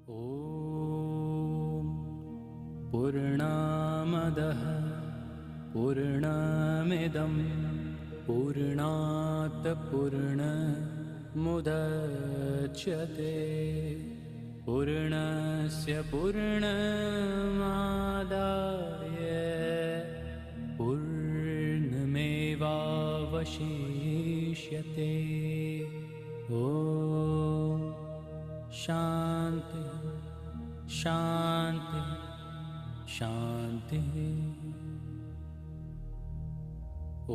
ॐ पूर्णामदः पूर्णमिदं पूर्णात् पूर्णमुदच्यते पूर्णस्य पूर्णमादाय पूर्णमेवावशिष्यते। ॐ शान्ति शान्ति शान्तिः।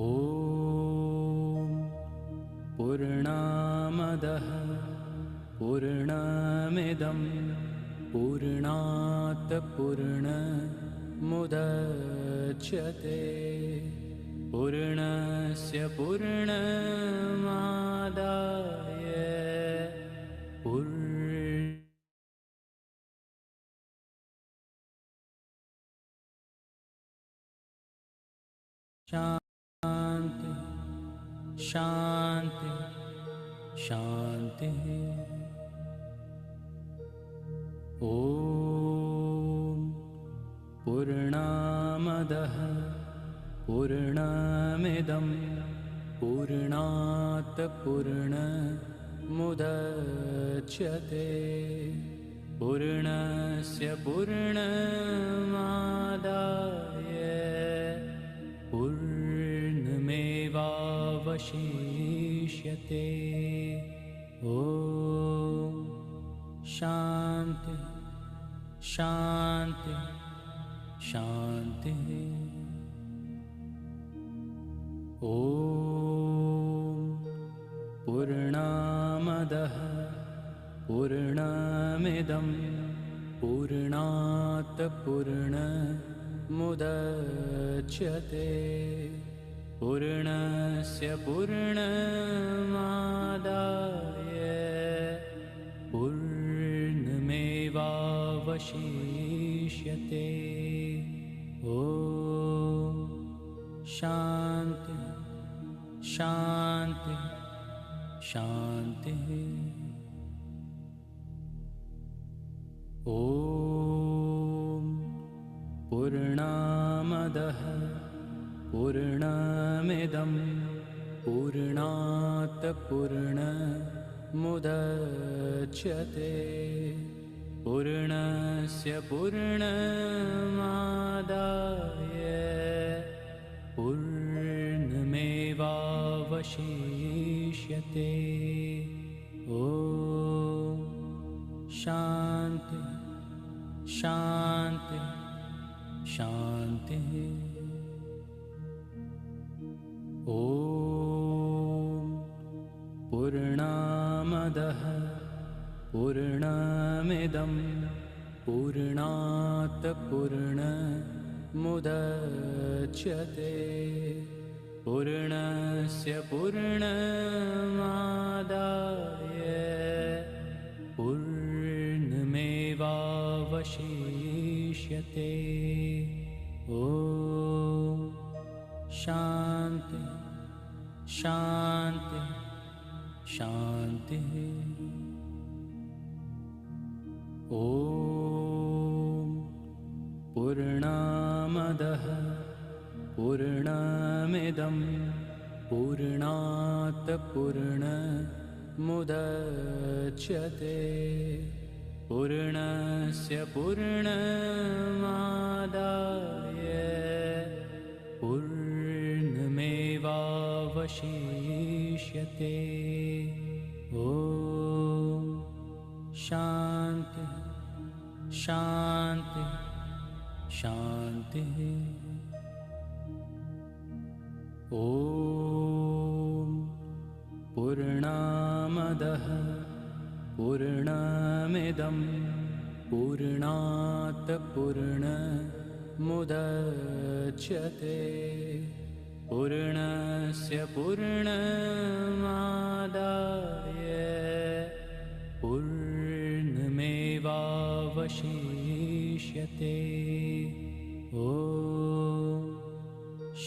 ॐ पूर्णामदः पूर्णमिदं पूर्णात् पूर्णमुदच्यते पूर्णस्य पूर्णमादाय शान्ति शान्ति शान्तिः। ॐ पूर्णामदः पूर्णमिदं पूर्णात् पूर्णमुदच्यते पूर्णस्य पूर्णमादाय पूर्णमेवावशिष्यते। ॐ शान्ति शान्ति शान्तिः। ॐ पूर्णामदः पूर्णमिदं पूर्णात् पूर्णमुदच्यते पूर्णस्य पूर्णमादाय पूर्णमेवावशिष्यते। ॐ शान्ति शान्ति शान्तिः। ॐ पूर्णामदः पूर्णमिदं पूर्णात् पूर्णमुदच्यते पूर्णस्य पूर्णमादाय पूर्णमेवावशिष्यते। ॐ शान्ति शान्ति शान्तिः। ॐ पूर्णामदः पूर्णमिदं पूर्णात् पूर्णमुदच्यते पूर्णस्य पूर्णमादाय पूर्णमेवावशिष्यते। ॐ शान्ति शान्ति शान्तिः। ॐ पूर्णामदः पूर्णमिदं पूर्णात् पूर्णमुदच्यते पूर्णस्य पूर्णमादाय पूर्णमेवावशिष्यते। ॐ शान्ति शान्ति शान्तिः। ॐ पूर्णामदः पूर्णमिदं पूर्णात् पूर्णमुदच्यते पूर्णस्य पूर्णमादाय पूर्णमेवावशिष्यते। ॐ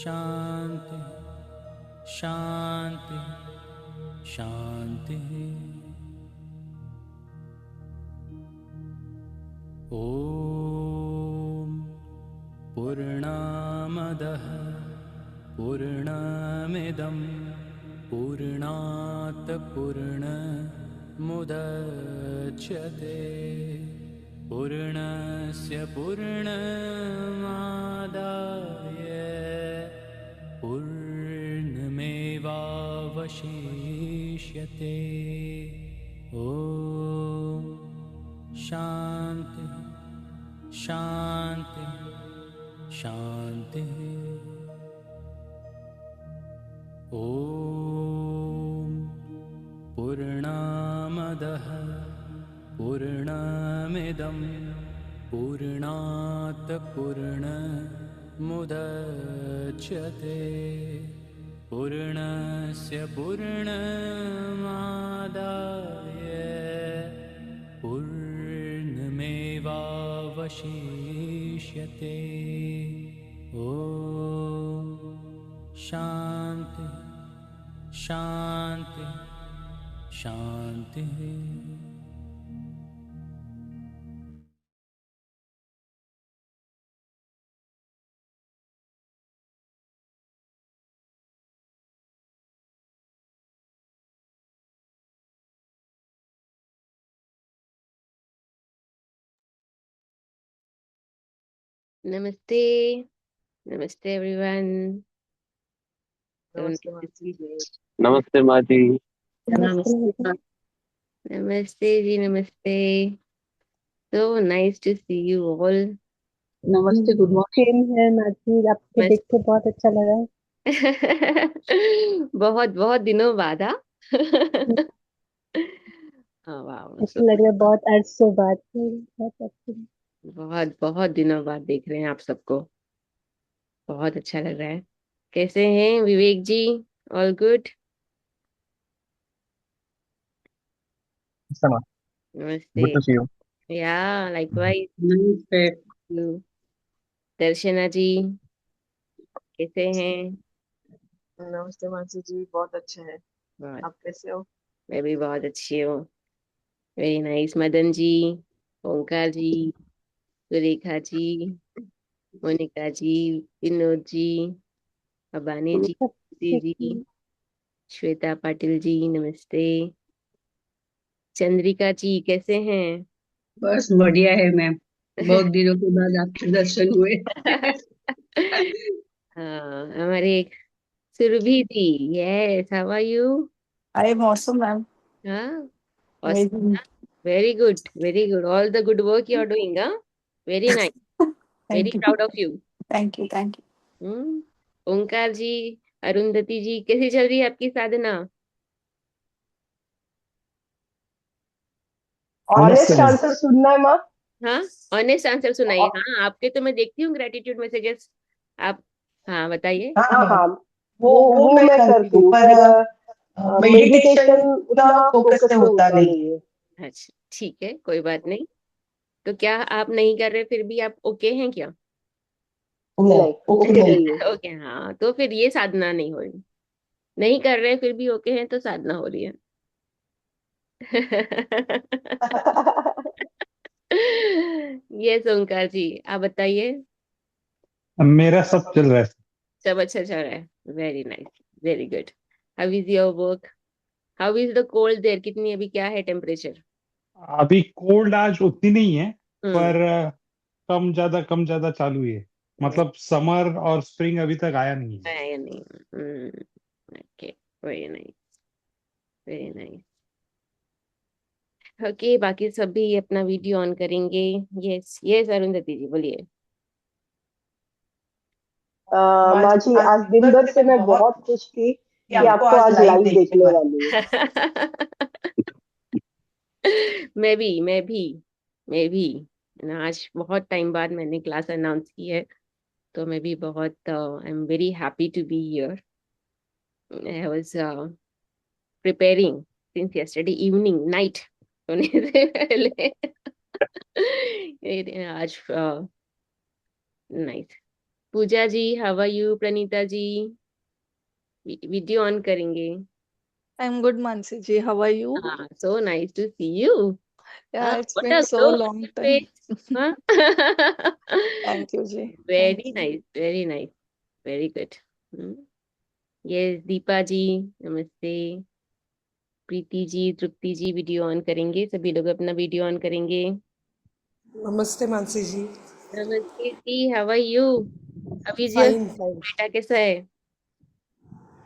शान्ति शान्ति शान्तिः। ॐ पूर्णामदः पूर्णमिदं पूर्णात् पूर्णमुदच्यते पूर्णस्य पूर्णमादाय पूर्णमेवावशिष्यते। ॐ शान्ति शान्ति शान्तिः। ॐ पूर्णामदः पूर्णमिदं पूर्णात् पूर्णमुदच्यते पूर्णस्य पूर्णमादाय पूर्णमेवावशिष्यते। ॐ शान्ति शान्ति शान्तिः। नमस्ते नमस्ते एवरीवन। नमस्ते मासी जी। नमस्ते माँ जी। नमस्ते जी नमस्ते। So nice to see you all. नमस्ते, गुड मॉर्निंग है मासी, आपके देख के बहुत अच्छा लगा। बहुत बहुत दिनों बाद वाह, ऐसा लग रहा है बहुत अरसों बाद। बहुत बहुत दिनों बाद देख रहे हैं आप सबको, बहुत अच्छा लग रहा है। कैसे हैं विवेक जी? All good? नमस्ते। Good to see you. Yeah likewise. नमस्ते। दर्शना जी कैसे हैं? नमस्ते मासी जी, बहुत अच्छे हैं। बहुत, आप कैसे हो? मैं भी बहुत अच्छी हूँ। Very nice. मदन जी, ओंकार जी, सुरेखा जी, मोनिका जी, विनोद जी, अबानी जी, जी, श्वेता पाटिल जी नमस्ते। चंद्रिका जी कैसे हैं? बस बढ़िया है मैम, बहुत दिनों के बाद आपके दर्शन हुए। हाँ, हमारे Surabhi ji, yes, how are you? I am awesome, ma'am. हाँ, Amazing. very good, very good. All the good work you are doing, huh? Very nice. Very Thank you. proud of you. Thank you. Thank you. ओंकार जी, अरुंधति जी, कैसी चल रही है आपकी साधना? Honest answer सुनना है माँ। हाँ, ऑनेस्ट आंसर सुनाइए। हाँ, आपके तो मैं देखती हूँ ग्रेटिट्यूड मैसेजेस। आप हाँ बताइए। हाँ हाँ, वो मैं करती हूँ, पर मेडिटेशन उतना फोकस से होता नहीं है। अच्छा ठीक है, कोई बात नहीं। तो क्या आप नहीं कर रहे फिर भी आप ओके हैं क्या? नहीं, ओके नहीं है। ओके, हाँ, तो फिर ये साधना नहीं हो रही। नहीं कर रहे फिर भी ओके हैं तो साधना हो रही है। यस ओंकार जी, आप बताइए। मेरा सब चल रहा है। सब अच्छा चल रहा है। Very nice, very good. How is your work? How is the cold there? कितनी अभी क्या है टेम्परेचर? अभी कोल्ड आज उतनी नहीं है, पर कम ज्यादा चालू ही है। मतलब समर और स्प्रिंग अभी तक आया नहीं है। आया नहीं। Okay, very nice, very nice. Okay, बाकी सब भी अपना वीडियो ऑन करेंगे। यस यस अरुंधति जी बोलिए। माँ जी, आज दिन भर से मैं बहुत खुश थी कि आपको आज लाइव देखने वाली हूँ। मैं भी आज बहुत टाइम बाद मैंने क्लास अनाउंस की है, तो मैं भी बहुत I am very happy to be here. I was preparing since yesterday evening night, सोने से पहले। आज nice. Pooja ji, how are you? Praneeta ji, video on करेंगे। I'm good, Mansi ji. How are you? हाँ, so nice to see you. Yeah, it's What been a so glow on long your time. face. Huh? Thank you, Ji. Thank Very you. nice, very nice, very good. Hmm. Yes, Deepa जी नमस्ते। प्रीति जी, तृप्ति जी video on करेंगे, सभी लोग अपना video on करेंगे। नमस्ते मानसी जी। नमस्ते जी, how are you? How is your fine fine. बेटा, कैसा है?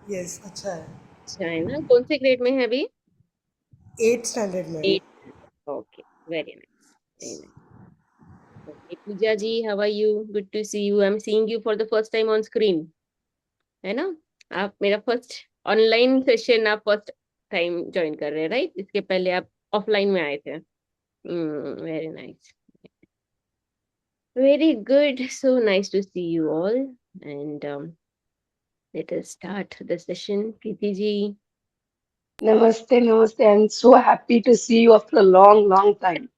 यस अच्छा है। अच्छा है ना? कौन से ग्रेड में है अभी? 8th स्टैंडर्ड में। 8। Okay, very nice, very nice. Okay, Pooja ji, how are you? Good to see you. I am seeing you for the first time on screen, है ना? आप मेरा फर्स्ट ऑनलाइन सेशन आप फर्स्ट टाइम ज्वाइन कर रहे हैं, right? इसके पहले आप ऑफलाइन में आए थे। Very nice, very good. So nice to see you all. And let us start the session. Preeti ji. Namaste, namaste. I'm so happy to see you after a long, long time.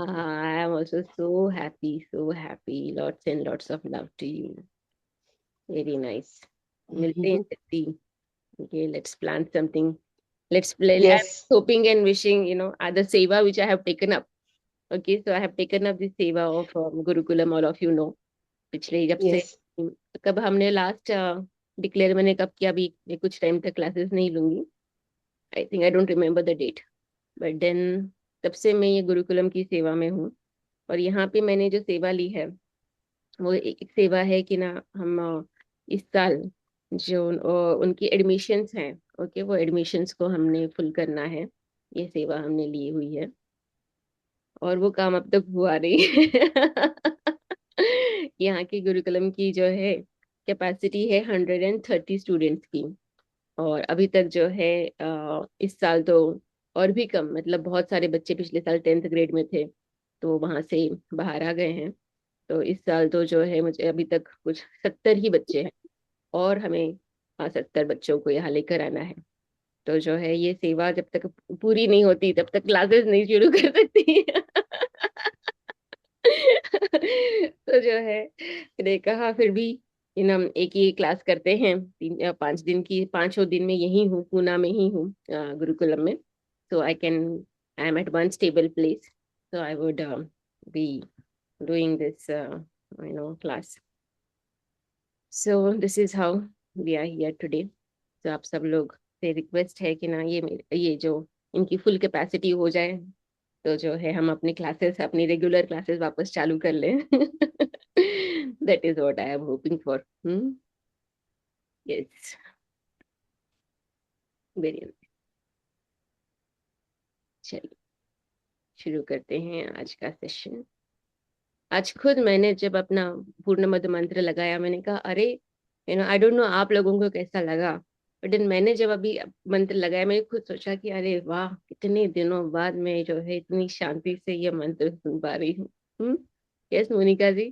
I am also so happy, so happy. Lots and lots of love to you. Very nice. मिलते हैं जल्दी. Okay, let's plan something. Let's play. I'm Yes. hoping and wishing, the seva which I have taken up. Okay, so I have taken up the seva of Gurukulam, all of you know. पिछले जब से Yes. कब हमने last declare मैंने कब किया, अभी मैं कुछ टाइम तक क्लासेस नहीं लूंगी। I think I don't remember the date, but then तब से मैं ये गुरुकुलम की सेवा में हूँ। और यहाँ पे मैंने जो सेवा ली है वो एक सेवा है कि ना, हम इस साल जो उनकी एडमिशन्स हैं, ओके, वो एडमिशन्स को हमने फुल करना है। ये सेवा हमने ली हुई है और वो काम अब तक हुआ नहीं। यहाँ की गुरुकुलम की जो है कैपेसिटी है 130 स्टूडेंट्स की, और अभी तक जो है इस साल तो और भी कम, मतलब बहुत सारे बच्चे पिछले साल 10th ग्रेड में थे तो वहां से बाहर आ गए हैं। तो इस साल तो जो है मुझे अभी तक कुछ 70 ही बच्चे हैं और हमें 70 बच्चों को यहाँ लेकर आना है। तो जो है ये सेवा जब तक पूरी नहीं होती तब तक क्लासेस नहीं शुरू कर सकती। तो जो है मैंने कहा फिर भी एक ही क्लास करते हैं, 5 दिन की, 5 दिन में यही हूँ, पूना में ही हूँ गुरुकुलम में। so I am at one stable place, so I would be doing this class. So this is how we are here today. तो आप सब लोग से रिक्वेस्ट है कि ना ये जो इनकी फुल कैपेसिटी हो जाए तो जो है हम अपनी क्लासेस, अपनी रेगुलर क्लासेस वापस चालू कर लें। That is what I am hoping for. Yes, very. चलिए शुरू करते हैं आज का सेशन। आज खुद मैंने जब अपना पूर्ण मद मंत्र लगाया, मैंने कहा अरे आई डोंट नो आप लोगों को कैसा लगा, बट देन मैंने जब अभी मंत्र लगाया मैंने खुद सोचा कि अरे वाह, कितने दिनों बाद मैं जो है इतनी शांति से ये मंत्र सुन पा रही हूँ। यस मोनिका जी,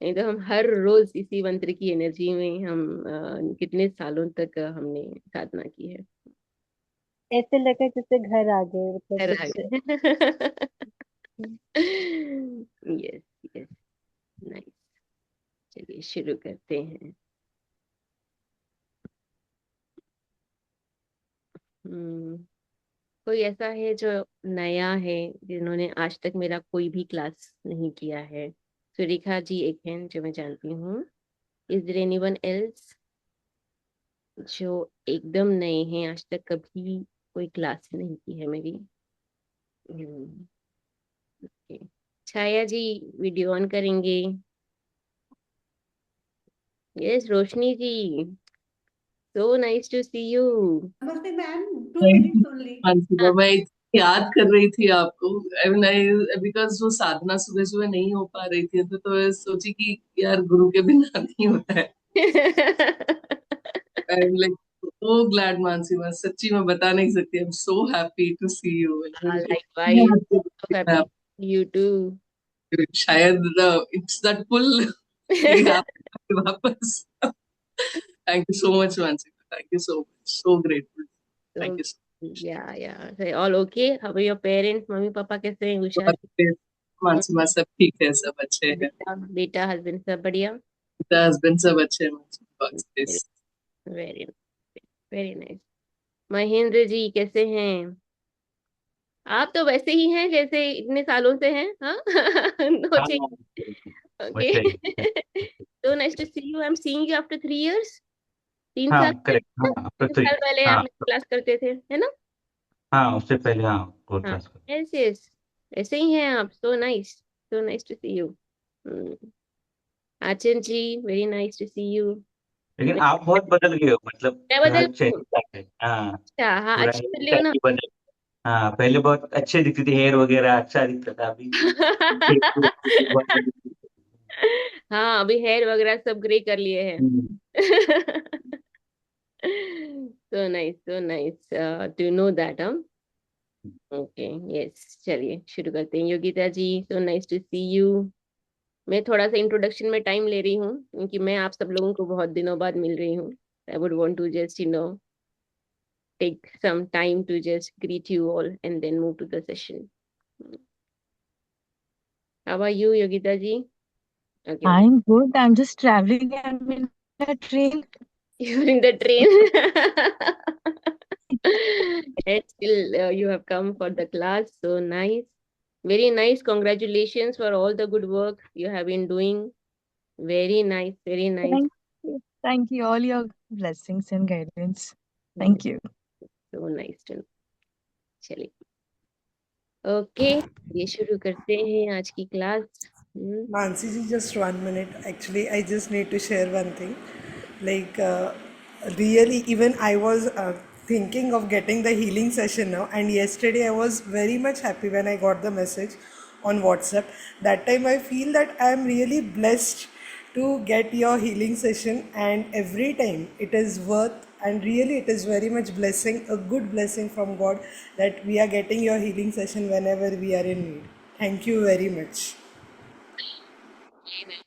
नहीं तो हम हर रोज इसी मंत्र की एनर्जी में हम कितने सालों तक हमने साधना की है। ऐसे लगा जैसे घर आ गए, मतलब घर फिर आ से। गए। Yes, yes, nice. चलिए शुरू करते हैं। कोई ऐसा है जो नया है, जिन्होंने आज तक मेरा कोई भी क्लास नहीं किया है? सुरेखा जी एक हैं जो मैं जानती हूँ। इज देयर एनीवन एल्स जो एकदम नए हैं, आज तक कभी कोई क्लास नहीं की है मेरी? okay. Chhaya ji video on करेंगे? Yes, Roshni ji, so nice to see you. नमस्ते मैम, 2 minutes only. मानसिका, मैं याद कर रही थी आपको। बिकॉज वो साधना सुबह सुबह नहीं हो पा रही थी तो मैं सोची कि यार गुरु के बिना नहीं होता है। I am like so glad Mansika, सच्ची मैं बता नहीं सकती। I am so happy to see you. Likewise, so happy you too. शायद इट्स दैट पुल कि आप वापस। Thank you so much Mansika, thank you so much, so grateful, thank So, you. yeah. So, all okay? How are your parents? मम्मी पापा कैसे हैं? उषा जी? मानसिका सब ठीक है, सब अच्छे हैं। बेटा हस्बैंड सब बढ़िया? हस्बैंड सब अच्छे हैं Mansika. Very very nice. Mahendra ji कैसे हैं? आप तो वैसे ही हैं जैसे इतने सालों से हैं, हाँ। नो हाँ चेंज। ओके। वैसे ही। So nice to see you. I am seeing you after 3 years। 3 साल हाँ पहले करेक्ट, ना? हाँ आफ्टर 3 साल 3। पहले आप हाँ मेरी क्लास करते थे, है ना? हाँ उससे पहले हाँ कोर हाँ। क्लास। यस यस, ऐसे ही हैं आप। So nice to see you. Achan ji, very nice to see you. लेकिन आप बहुत बदल गए हो, मतलब मैं पूरा बदल गई हूँ? चेंज है। हाँ अच्छा, हाँ, पूरा अच्छी बदली हूँ ना? ही बदल। हाँ पहले बहुत अच्छे दिखती थी, हेयर वगैरह अच्छा दिखता था, अभी हाँ, अभी हेयर वगैरह सब ग्रे कर लिए हैं। Hmm, so nice to know that, हम। ओके, यस, चलिए शुरू करते हैं। Yogita ji, so nice to see you. मैं थोड़ा सा इंट्रोडक्शन में टाइम ले रही हूँ क्योंकि मैं आप सब लोगों को बहुत दिनों बाद मिल रही हूँ। I would want to just take some time to just greet you all and then move to the session. How are you, Yogita ji? Okay, okay. I'm good. I'm just traveling. I'm in a train. You're in the train. And still, you have come for the class. So nice. Very nice. Congratulations for all the good work you have been doing. Very nice. Very nice. Thank you. Thank you. All your blessings and guidance. Mm, Thank you. So nice to know. चलिए, okay, ये शुरू करते हैं आज की class. Mansi ji, just 1 minute. Actually, I just need to share one thing. Like, really, even I was thinking of getting the healing session now. And yesterday, I was very much happy when I got the message on WhatsApp. That time, I feel that I am really blessed to get your healing session. And every time, it is worth, and really, it is very much blessing, a good blessing from God that we are getting your healing session whenever we are in need. Thank you very much.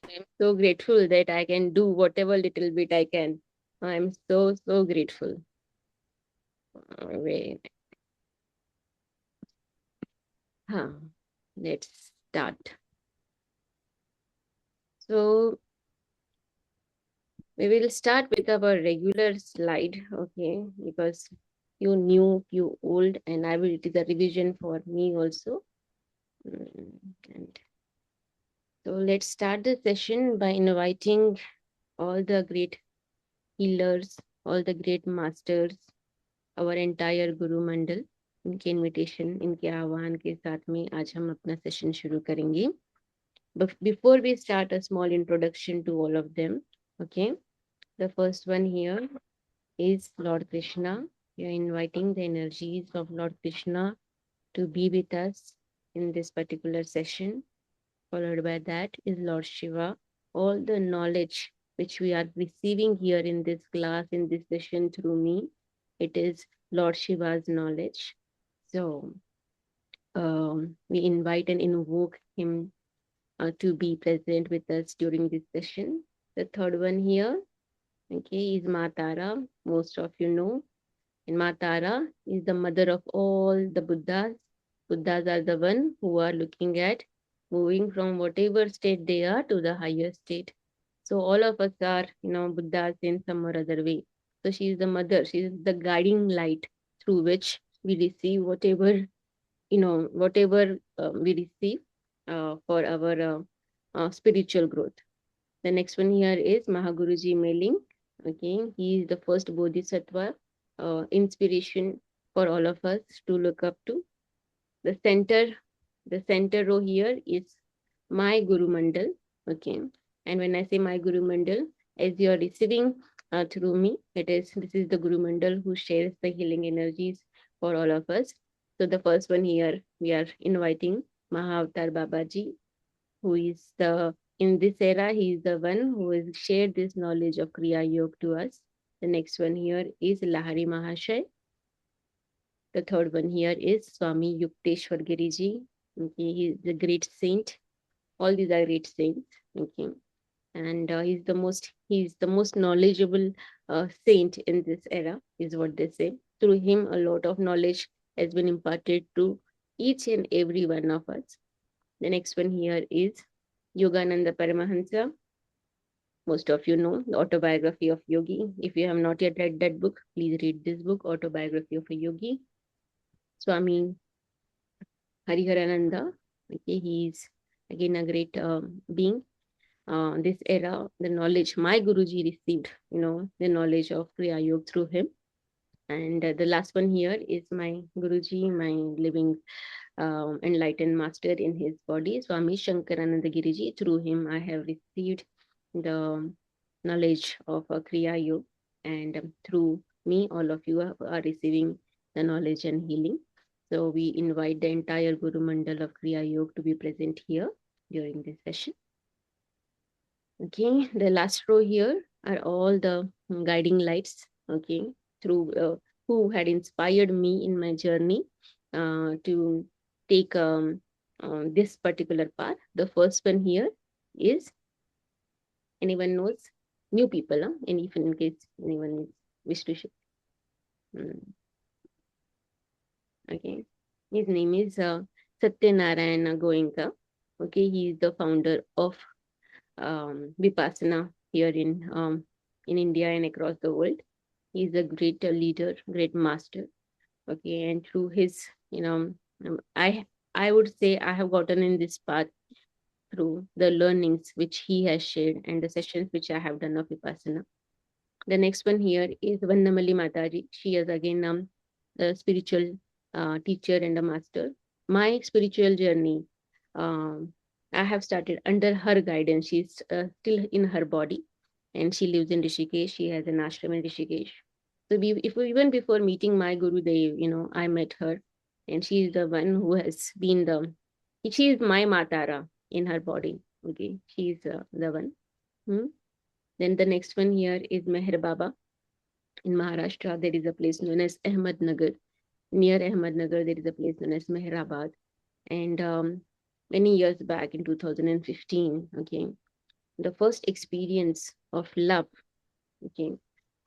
I'm so grateful that I can do whatever little bit I can. I'm so grateful. Very nice. Huh. Let's start. So we will start with our regular slide, okay? Because few new, few old, and I will, it is a revision for me also. And so let's start the session by inviting all the great healers, all the great masters, our entire Guru Mandal. इनके invitation, इनके आह्वान के साथ में आज हम अपना session शुरू करेंगे. But before we start, a small introduction to all of them. Okay, the first one here is Lord Krishna. We are inviting the energies of Lord Krishna to be with us in this particular session. Followed by that is Lord Shiva. All the knowledge which we are receiving here in this class, in this session through me, it is Lord Shiva's knowledge. So we invite and invoke him to be present with us during this session. The third one here, okay, is Ma Tara. Most of you know. And Ma Tara is the mother of all the Buddhas. Buddhas are the one who are looking at moving from whatever state they are to the higher state. So all of us are, Buddhas in some or other way. So she is the mother. She is the guiding light through which we receive whatever we receive for our spiritual growth. The next one here is Mahaguruji Mailing. Okay, he is the first Bodhisattva, inspiration for all of us to look up to. The center row here is my Guru Mandal. Okay, and when I say my Guru Mandal, as you are receiving through me, this is the Guru Mandal who shares the healing energies for all of us. So the first one here, we are inviting Mahavatar Babaji, who is in this era, he is the one who has shared this knowledge of Kriya Yoga to us. The next one here is Lahari Mahashay. The third one here is Swami Yukteswar Giriji. Okay, he is a great saint. All these are great saints. Okay, and he's the most knowledgeable saint in this era, is what they say. Through him, a lot of knowledge has been imparted to each and every one of us. The next one here is Yogananda Paramahansa. Most of you know the autobiography of Yogi. If you have not yet read that book, please read this book, Autobiography of a Yogi. Swami Hariharananda. Okay, he is again a great being. This era, the knowledge my Guruji received, the knowledge of Kriya Yoga through him. And the last one here is my Guruji, my living enlightened master in his body, Swami Shankarananda Giriji. Through him, I have received the knowledge of Kriya Yoga, and through me, all of you are receiving the knowledge and healing. So we invite the entire Guru Mandal of Kriya Yoga to be present here during this session. Okay, the last row here are all the guiding lights, okay, through who had inspired me in my journey to take this particular path. The first one here is, anyone knows? New people, huh? And if in case anyone wish to share. Okay, his name is Satyanarayana Goenka. Okay, he is the founder of Vipassana here in India and across the world. He is a great leader, great master. Okay, and through his, I would say I have gotten in this path through the learnings which he has shared and the sessions which I have done of Vipassana. The next one here is Vandamali Mataji. She is again a spiritual teacher and a master. My spiritual journey, I have started under her guidance. She's still in her body, and she lives in Rishikesh. She has an ashram in Rishikesh. So even before meeting my Guru Dev, I met her, and she is the one who has been she is my Matara in her body. Okay, she is the one. Then the next one here is Meher Baba. In Maharashtra, there is a place known as Ahmednagar. Near Ahmednagar, there is a place known as Mehrabad. And many years back in 2015, okay, the first experience of love, okay,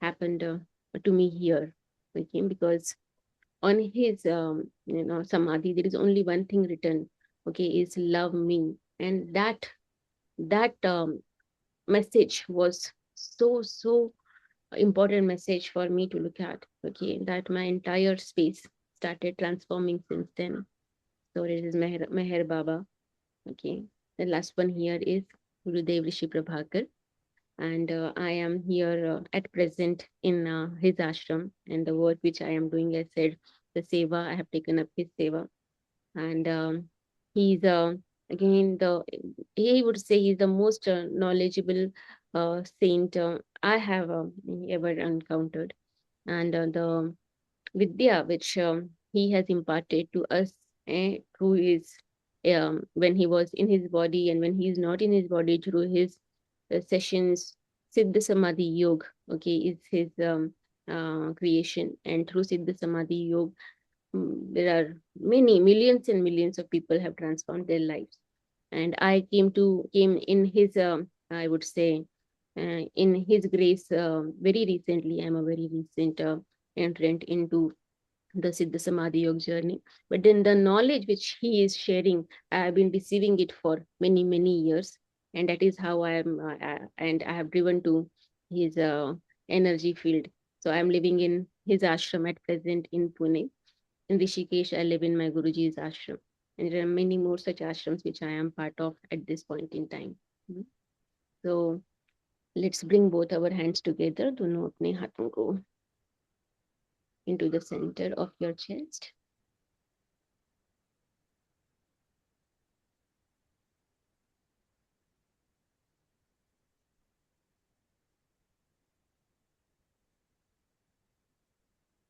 happened to me here, okay, because on his, samadhi, there is only one thing written, okay, is love me. And that message was so important message for me to look at, okay, that my entire space started transforming since then. So it is Meher Baba. Okay, the last one here is Gurudev Rishi Prabhakar, and I am here at present in his ashram, and the work which I am doing, I said, the seva, I have taken up his seva, and he's again he would say he's the most knowledgeable saint I have ever encountered, and the vidya which he has imparted to us through his when he was in his body and when he is not in his body, through his sessions. Siddha Samadhi Yoga, okay, is his creation, and through Siddha Samadhi Yoga, there are many millions and millions of people have transformed their lives. And I came in his, I would say, in his grace very recently. I'm a very recent entrant into the Siddha Samadhi Yoga journey. But then the knowledge which he is sharing, I have been receiving it for many, many years. And that is how I am, and I have driven to his energy field. So I'm living in his ashram at present in Pune. In Rishikesh, I live in my Guruji's ashram. And there are many more such ashrams which I am part of at this point in time. So let's bring both our hands together. दोनों अपने हाथों को into the center of your chest.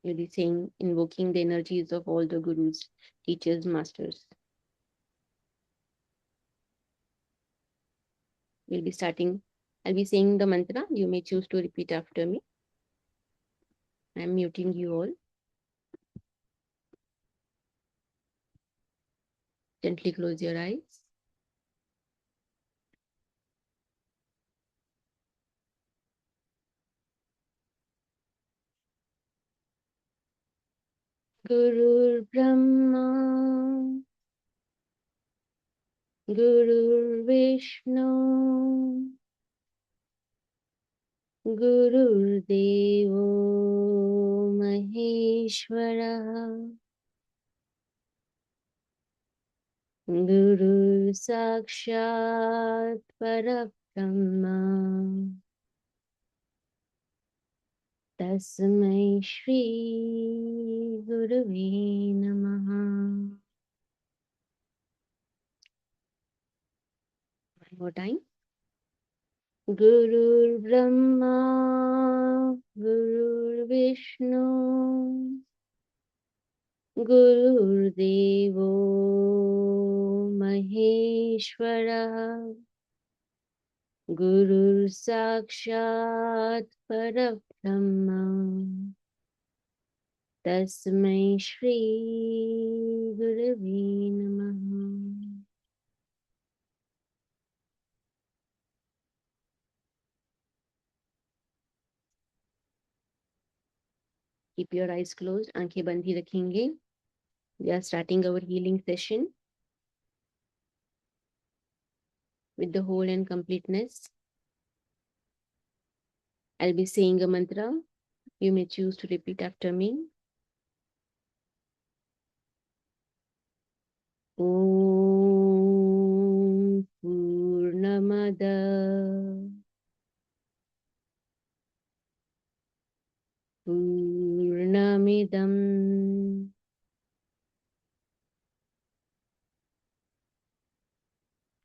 You'll be saying, invoking the energies of all the gurus, teachers, masters. We'll be starting. I'll be saying the mantra. You may choose to repeat after me. I'm muting you all. Gently close your eyes. Gurur Brahma, Gurur Vishnu, Gurur Devo Maheshwara, Guru Sakshat Parabrahma Tasmai Shri Gurave Namaha. One more time. Guru Brahma Guru Vishnu Guru Devo Maheshwara Guru Sakshat Parabrahma Tasmai Shri Gurave Namaha. Keep your eyes closed. आंखें बंद ही रखेंगे. We are starting our healing session with the whole and completeness. I'll be saying a mantra. You may choose to repeat after me. Om Purnamada Purnamidam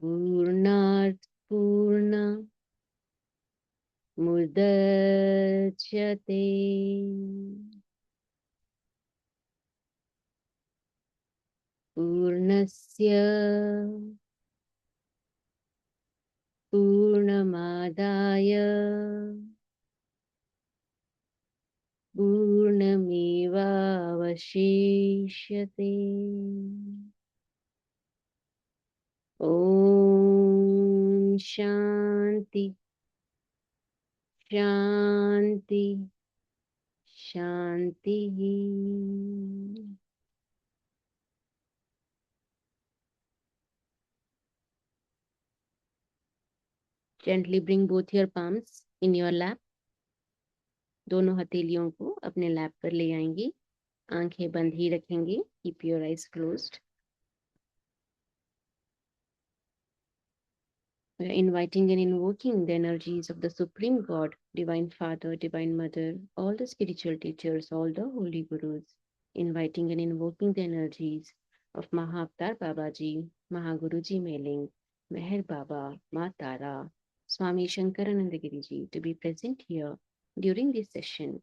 Purnat Purna Mudachyate Purnasya Purnamadaya Purnamevavashishyate. Om Shanti Shanti Shanti. Gently bring both your palms in your lap. दोनों हथेलियों को अपने lap पर ले आएंगे. आंखें बंद ही रखेंगे. Keep your eyes closed. We are inviting and invoking the energies of the Supreme God, Divine Father, Divine Mother, all the spiritual teachers, all the holy gurus. Inviting and invoking the energies of Mahavatar Babaji, Mahaguruji Mailing, Meher Baba, Ma Tara, Swami Shankarananda Giriji to be present here during this session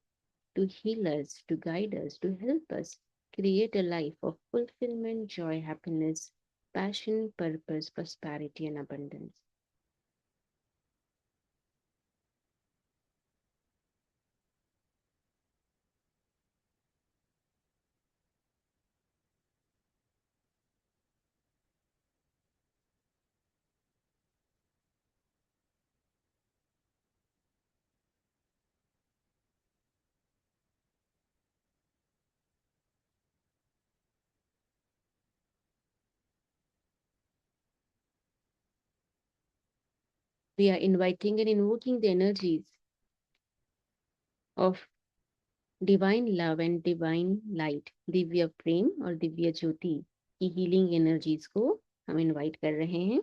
to heal us, to guide us, to help us create a life of fulfillment, joy, happiness, passion, purpose, prosperity, and abundance. We are inviting and invoking the energies of divine love and divine light, Divya प्रेम और दिव्य ज्योति की healing energies को हम invite कर रहे हैं.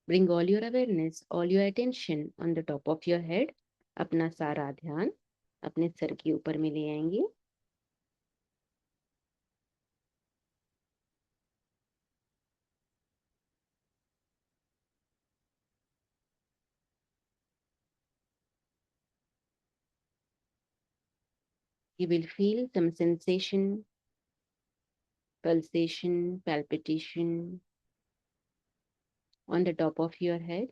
Bring all your awareness, all your attention on the top of your head. अपना सारा ध्यान अपने सर के ऊपर में ले आएंगे. You will feel some sensation, pulsation, palpitation on the top of your head.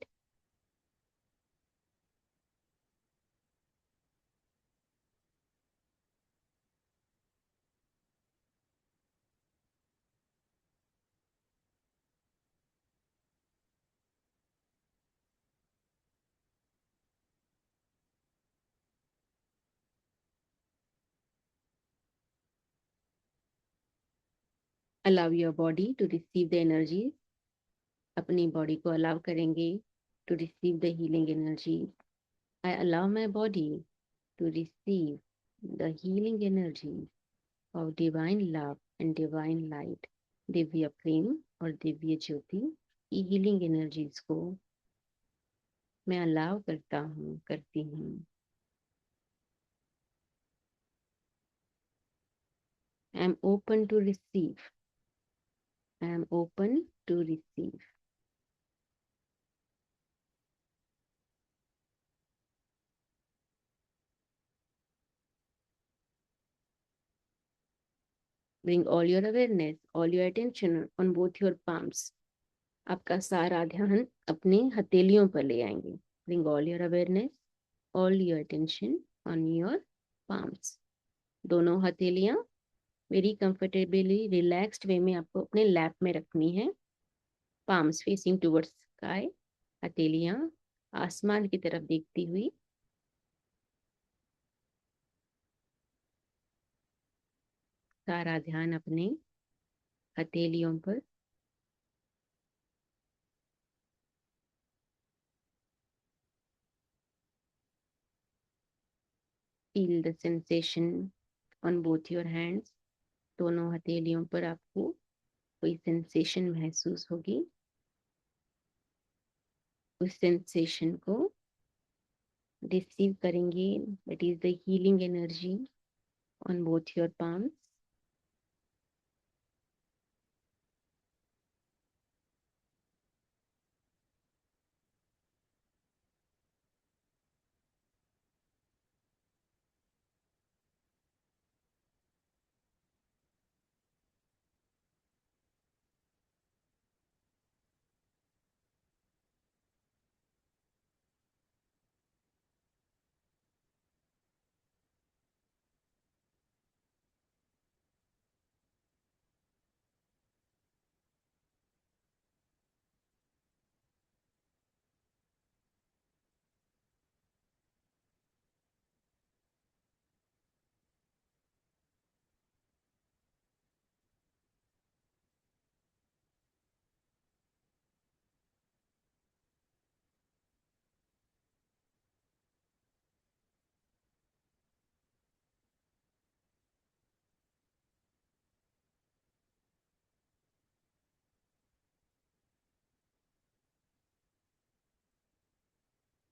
Allow your body to receive the energy. अपनी बॉडी को अलाउ करेंगे to receive the healing energy. I allow my body to receive the healing energy of divine love and divine light, Divya प्रेम और दिव्य ज्योति की healing energies को मैं allow करता हूँ, करती हूँ। I am open to receive. I am open to receive. Bring all your awareness, all your attention on both your palms. आपका सारा ध्यान अपने हथेलियों पर ले आएंगे। Bring all your awareness, all your attention on your palms. दोनों हथेलियां very comfortably relaxed वे में आपको अपने लैप में रखनी है। पाम्स फेसिंग टुवर्ड्स स्काई, हथेलियां आसमान की तरफ देखती हुई। सारा ध्यान अपने हथेलियों पर। Feel the sensation on both your hands. दोनों हथेलियों पर आपको कोई सेंसेशन महसूस होगी। उस सेंसेशन को रिसीव करेंगे। That is the healing energy on both your palms.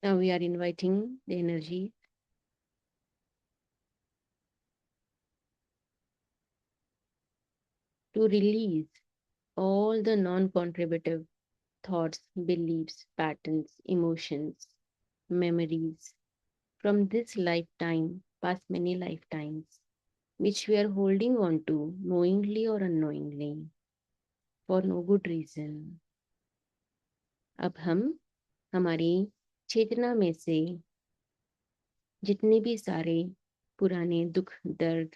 Now we are inviting the energy to release all the non-contributive thoughts, beliefs, patterns, emotions, memories from this lifetime, past many lifetimes, which we are holding on to knowingly or unknowingly for no good reason. अब हम हमारी चेतना में से जितने भी सारे पुराने दुख, दर्द,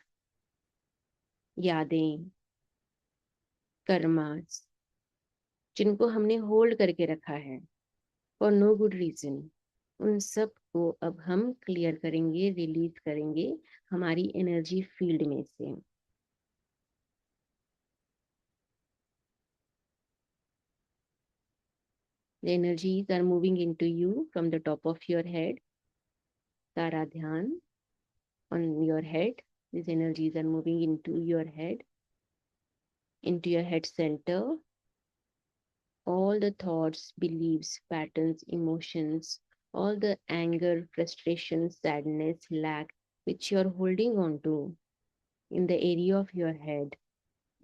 यादें, कर्मास जिनको हमने होल्ड करके रखा है फॉर नो गुड रीजन, उन सब को अब हम क्लियर करेंगे, रिलीज करेंगे हमारी एनर्जी फील्ड में से। The energies are moving into you from the top of your head. सारा ध्यान on your head. These energies are moving into your head center. All the thoughts, beliefs, patterns, emotions, all the anger, frustration, sadness, lack, which you are holding on to in the area of your head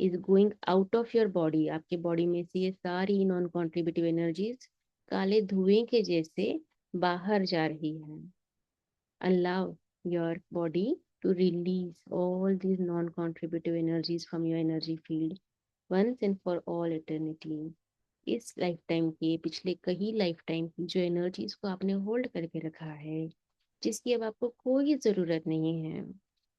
is going out of your body. आपके body में से ये सारी non कॉन्ट्रीब्यूटिव energies काले धुएं के जैसे बाहर जा रही है। Allow your body to release all these non-contributive energies from your energy field once and for all eternity. इस लाइफ टाइम के पिछले कई लाइफ टाइम की जो एनर्जीज को आपने होल्ड करके रखा है, जिसकी अब आपको कोई ज़रूरत नहीं है,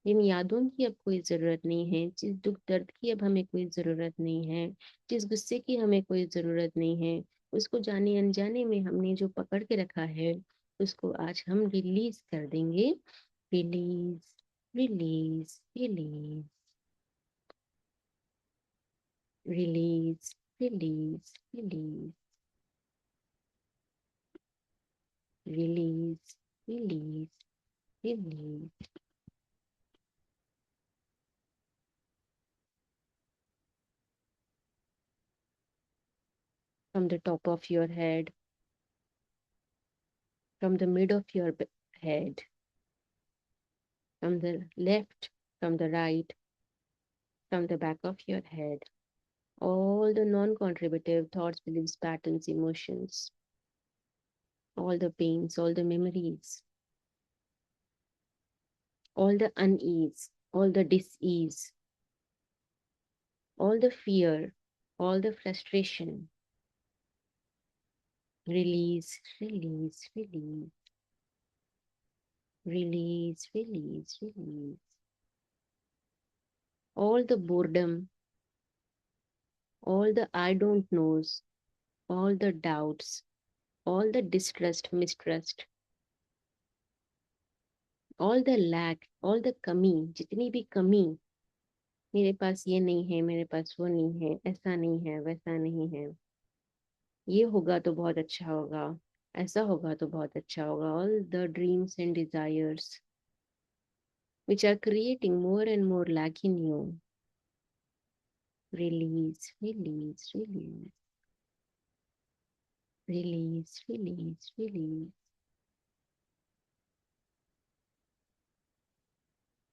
जिन यादों की अब कोई ज़रूरत नहीं है, जिस दुख दर्द की अब हमें कोई ज़रूरत नहीं है, जिस गुस्से की हमें कोई ज़रूरत नहीं है, उसको जाने अनजाने में हमने जो पकड़ के रखा है उसको आज हम रिलीज कर देंगे। Release, release, release, release, release, release, release, release, release. From the top of your head, from the mid of your head, from the left, from the right, from the back of your head, all the non-contributive thoughts, beliefs, patterns, emotions, all the pains, all the memories, all the unease, all the dis-ease, all the fear, all the frustration. Release, release, release, release, release, release. All the boredom, all the I don't knows, all the doubts, all the distrust, mistrust, all the lack, all the कमी, जितनी भी कमी, मेरे पास ये नहीं है, मेरे पास वो नहीं है, ऐसा नहीं है, वैसा नहीं है, ये होगा तो बहुत अच्छा होगा, ऐसा होगा तो बहुत अच्छा होगा, all the dreams and desires which are creating more and more lack in you. Release, release, release, release, release, release.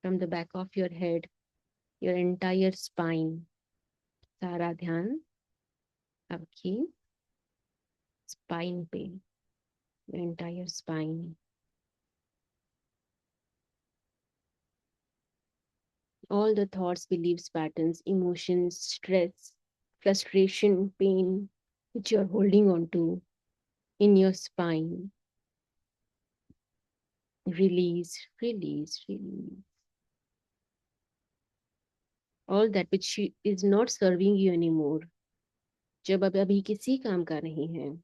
From the back of your head, your entire spine, सारा ध्यान आपकी spine पे, your entire spine. All the thoughts, beliefs, patterns, emotions, stress, frustration, pain, which you're holding on to in your spine. Release, release, release. All that which is not serving you anymore. जब अब अभी किसी काम का नहीं है.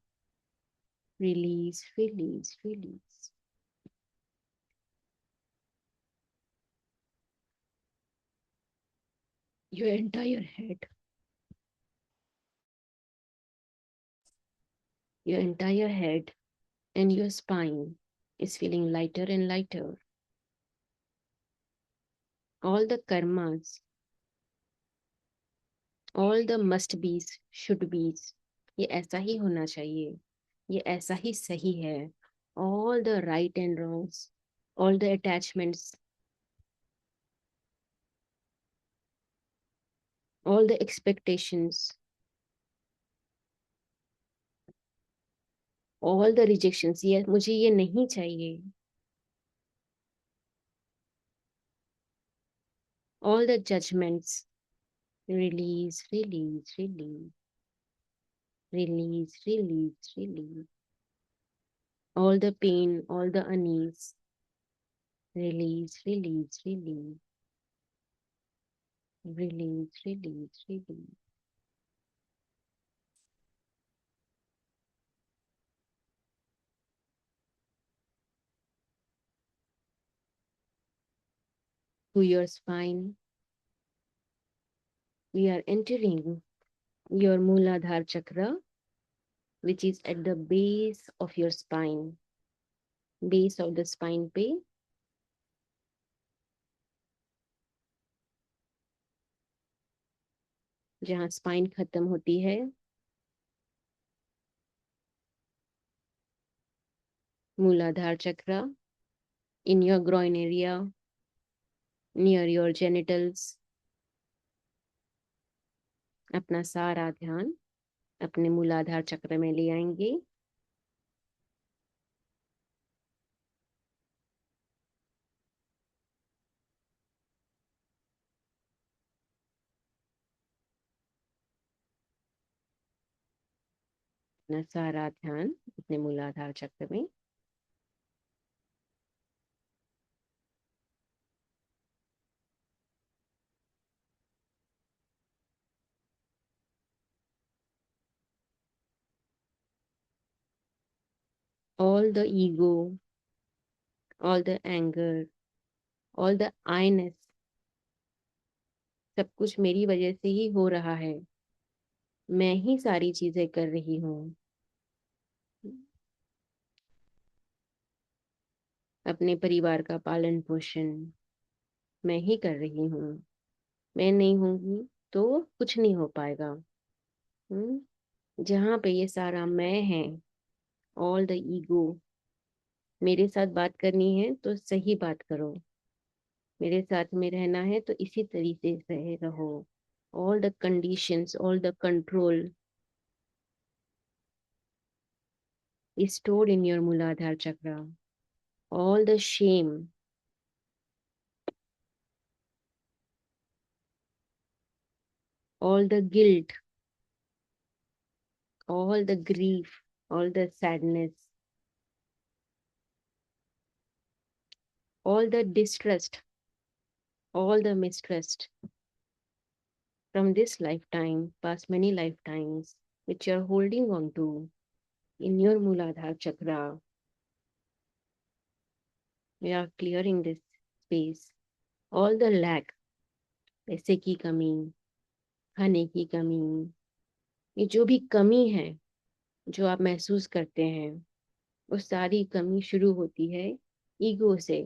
Release, release, release. Your entire head. Your entire head and your spine is feeling lighter and lighter. All the karmas, all the must be's, should be's, ये ऐसा ही होना चाहिए, ये ऐसा ही सही है, all the right and wrongs, all the attachments, all the expectations, all the rejections, ये मुझे ये नहीं चाहिए, all the judgments. Release, release, release, release, release, release. All the pain, all the unease. Release, release, release. Release, release, release. To your spine, we are entering your Mooladhara chakra, which is at the base of your spine. Base of the spine पे जहाँ spine खत्म होती है, Mooladhara chakra, in your groin area, near your genitals. अपना सारा ध्यान अपने मूलाधार चक्र में ले आएंगे. अपना सारा ध्यान अपने मूलाधार चक्र में. All the ego, all the anger, all the I-ness, सब कुछ मेरी वजह से ही हो रहा है, मैं ही सारी चीजें कर रही हूँ. अपने परिवार का पालन पोषण मैं ही कर रही हूँ। मैं नहीं होंगी तो कुछ नहीं हो पाएगा। जहाँ पे ये सारा मैं है, ऑल द ईगो, मेरे साथ बात करनी है तो सही बात करो, मेरे साथ में रहना है तो इसी तरीके से रहो। All the conditions, all the control is stored in your Muladhara chakra. All the shame, all the guilt, all the grief, all the sadness, all the distrust, all the mistrust from this lifetime, past many lifetimes, which you are holding on to in your Muladhara chakra. We are clearing this space. All the lack, पैसे की कमी, खाने की कमी, ये जो भी कमी है जो आप महसूस करते हैं, वो सारी कमी शुरू होती है ईगो से।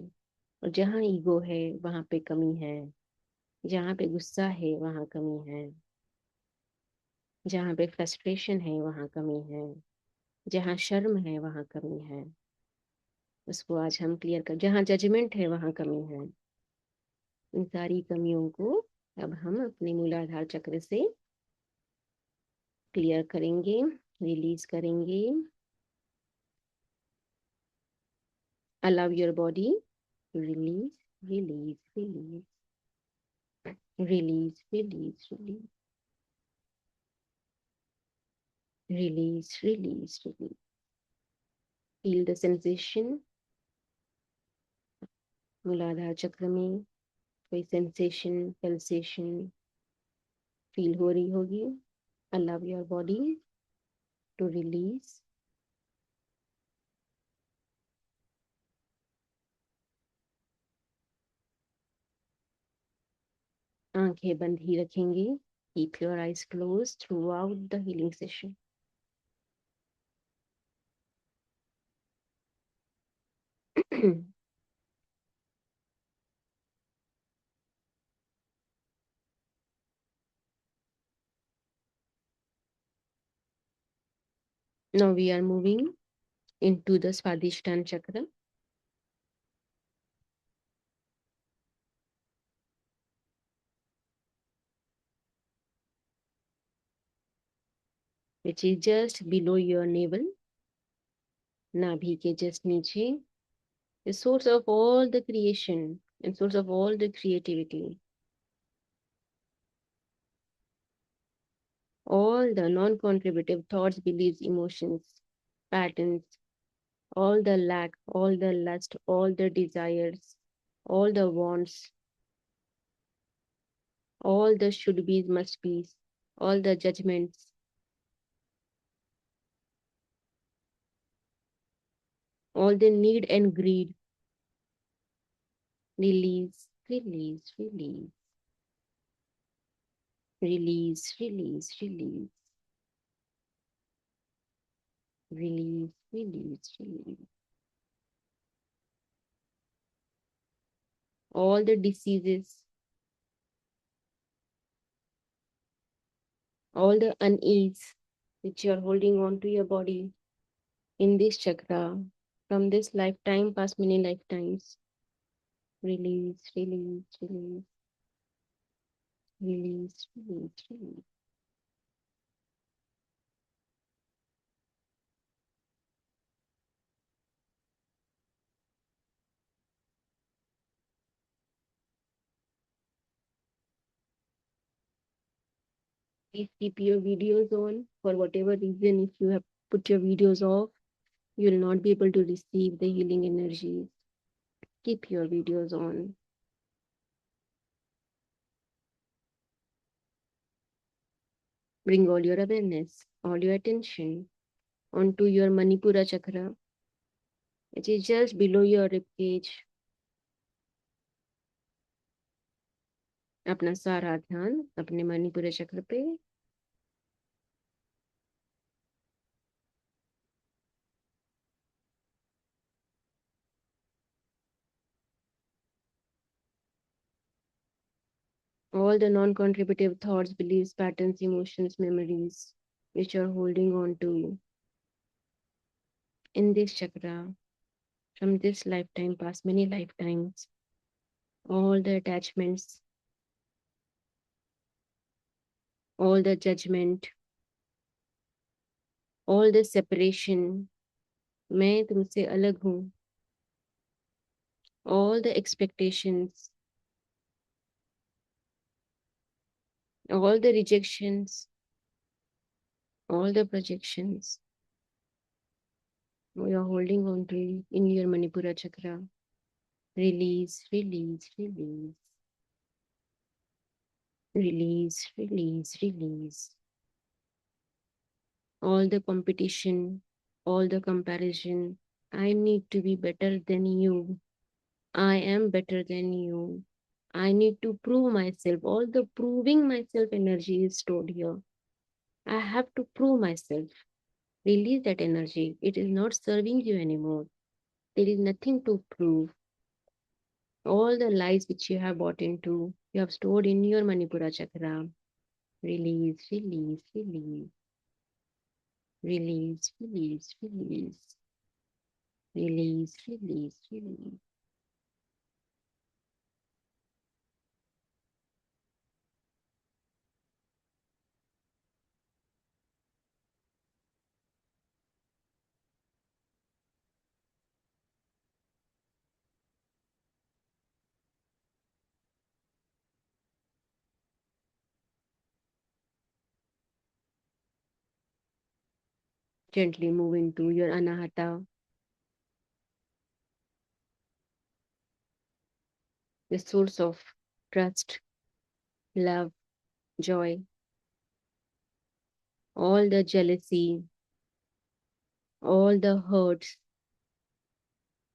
और जहाँ ईगो है वहां पे कमी है, जहाँ पे गुस्सा है वहां कमी है, जहाँ पे फ्रस्ट्रेशन है वहां कमी है, जहाँ शर्म है वहां कमी है। उसको आज हम क्लियर कर, जहाँ जजमेंट है वहां कमी है। इन सारी कमियों को अब हम अपने मूलाधार चक्र से क्लियर करेंगे, रिलीज करेंगे। Allow your body release, release, release, release, release, release, release, release, release. Feel the sensation. मूलाधार चक्र में कोई सेंसेशन, पल्सेशन फील हो रही होगी। Allow your body to release. आंखें बंद ही रखेंगे। Keep your eyes closed throughout the healing session. Now we are moving into the Swadhisthana chakra. Which is just below your navel. नाभि के just नीचे. The source of all the creation and source of all the creativity. All the non-contributive thoughts, beliefs, emotions, patterns, all the lack, all the lust, all the desires, all the wants, all the should be's, must be's, all the judgments, all the need and greed. Release, release, release. Release, release, release. Release, release, release. All the diseases, all the unease which you are holding on to your body in this chakra from this lifetime, past many lifetimes. Release, release, release, release, release, release. Please keep your videos on. For whatever reason, if you have put your videos off, you will not be able to receive the healing energies. Keep your videos on. Bring all your awareness, all your attention onto your Manipura chakra, which is just below your rib cage. अपना सारा ध्यान अपने मणिपुर चक्र पे। All the non-contributive thoughts, beliefs, patterns, emotions, memories, which you're holding on to in this chakra from this lifetime, past many lifetimes, all the attachments, all the judgment, all the separation, मैं तुमसे अलग हूँ, all the expectations, all the rejections, all the projections we are holding on to in your Manipura chakra. Release, release, release. Release, release, release. All the competition, all the comparison. I need to be better than you. I am better than you. I need to prove myself. All the proving myself energy is stored here. I have to prove myself. Release that energy. It is not serving you anymore. There is nothing to prove. All the lies which you have bought into, you have stored in your Manipura chakra. Release, release, release. Release, release, release. Release, release, release. Gently move into your Anahata, the source of trust, love, joy, all the jealousy, all the hurts,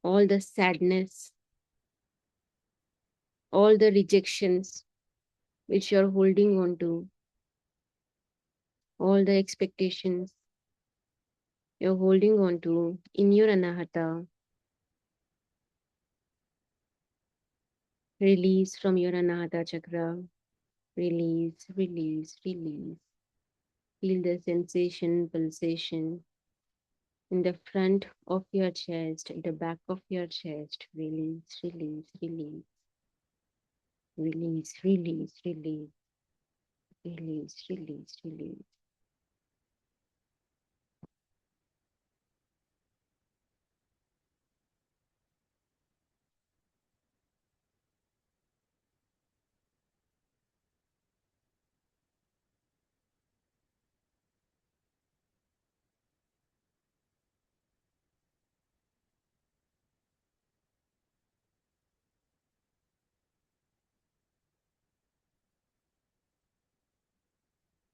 all the sadness, all the rejections which you're holding on to, all the expectations you're holding on to in your Anahata. Release from your Anahata chakra. Release, release, release. Feel the sensation, pulsation in the front of your chest, the back of your chest. Release, release, release. Release, release, release. Release, release, release.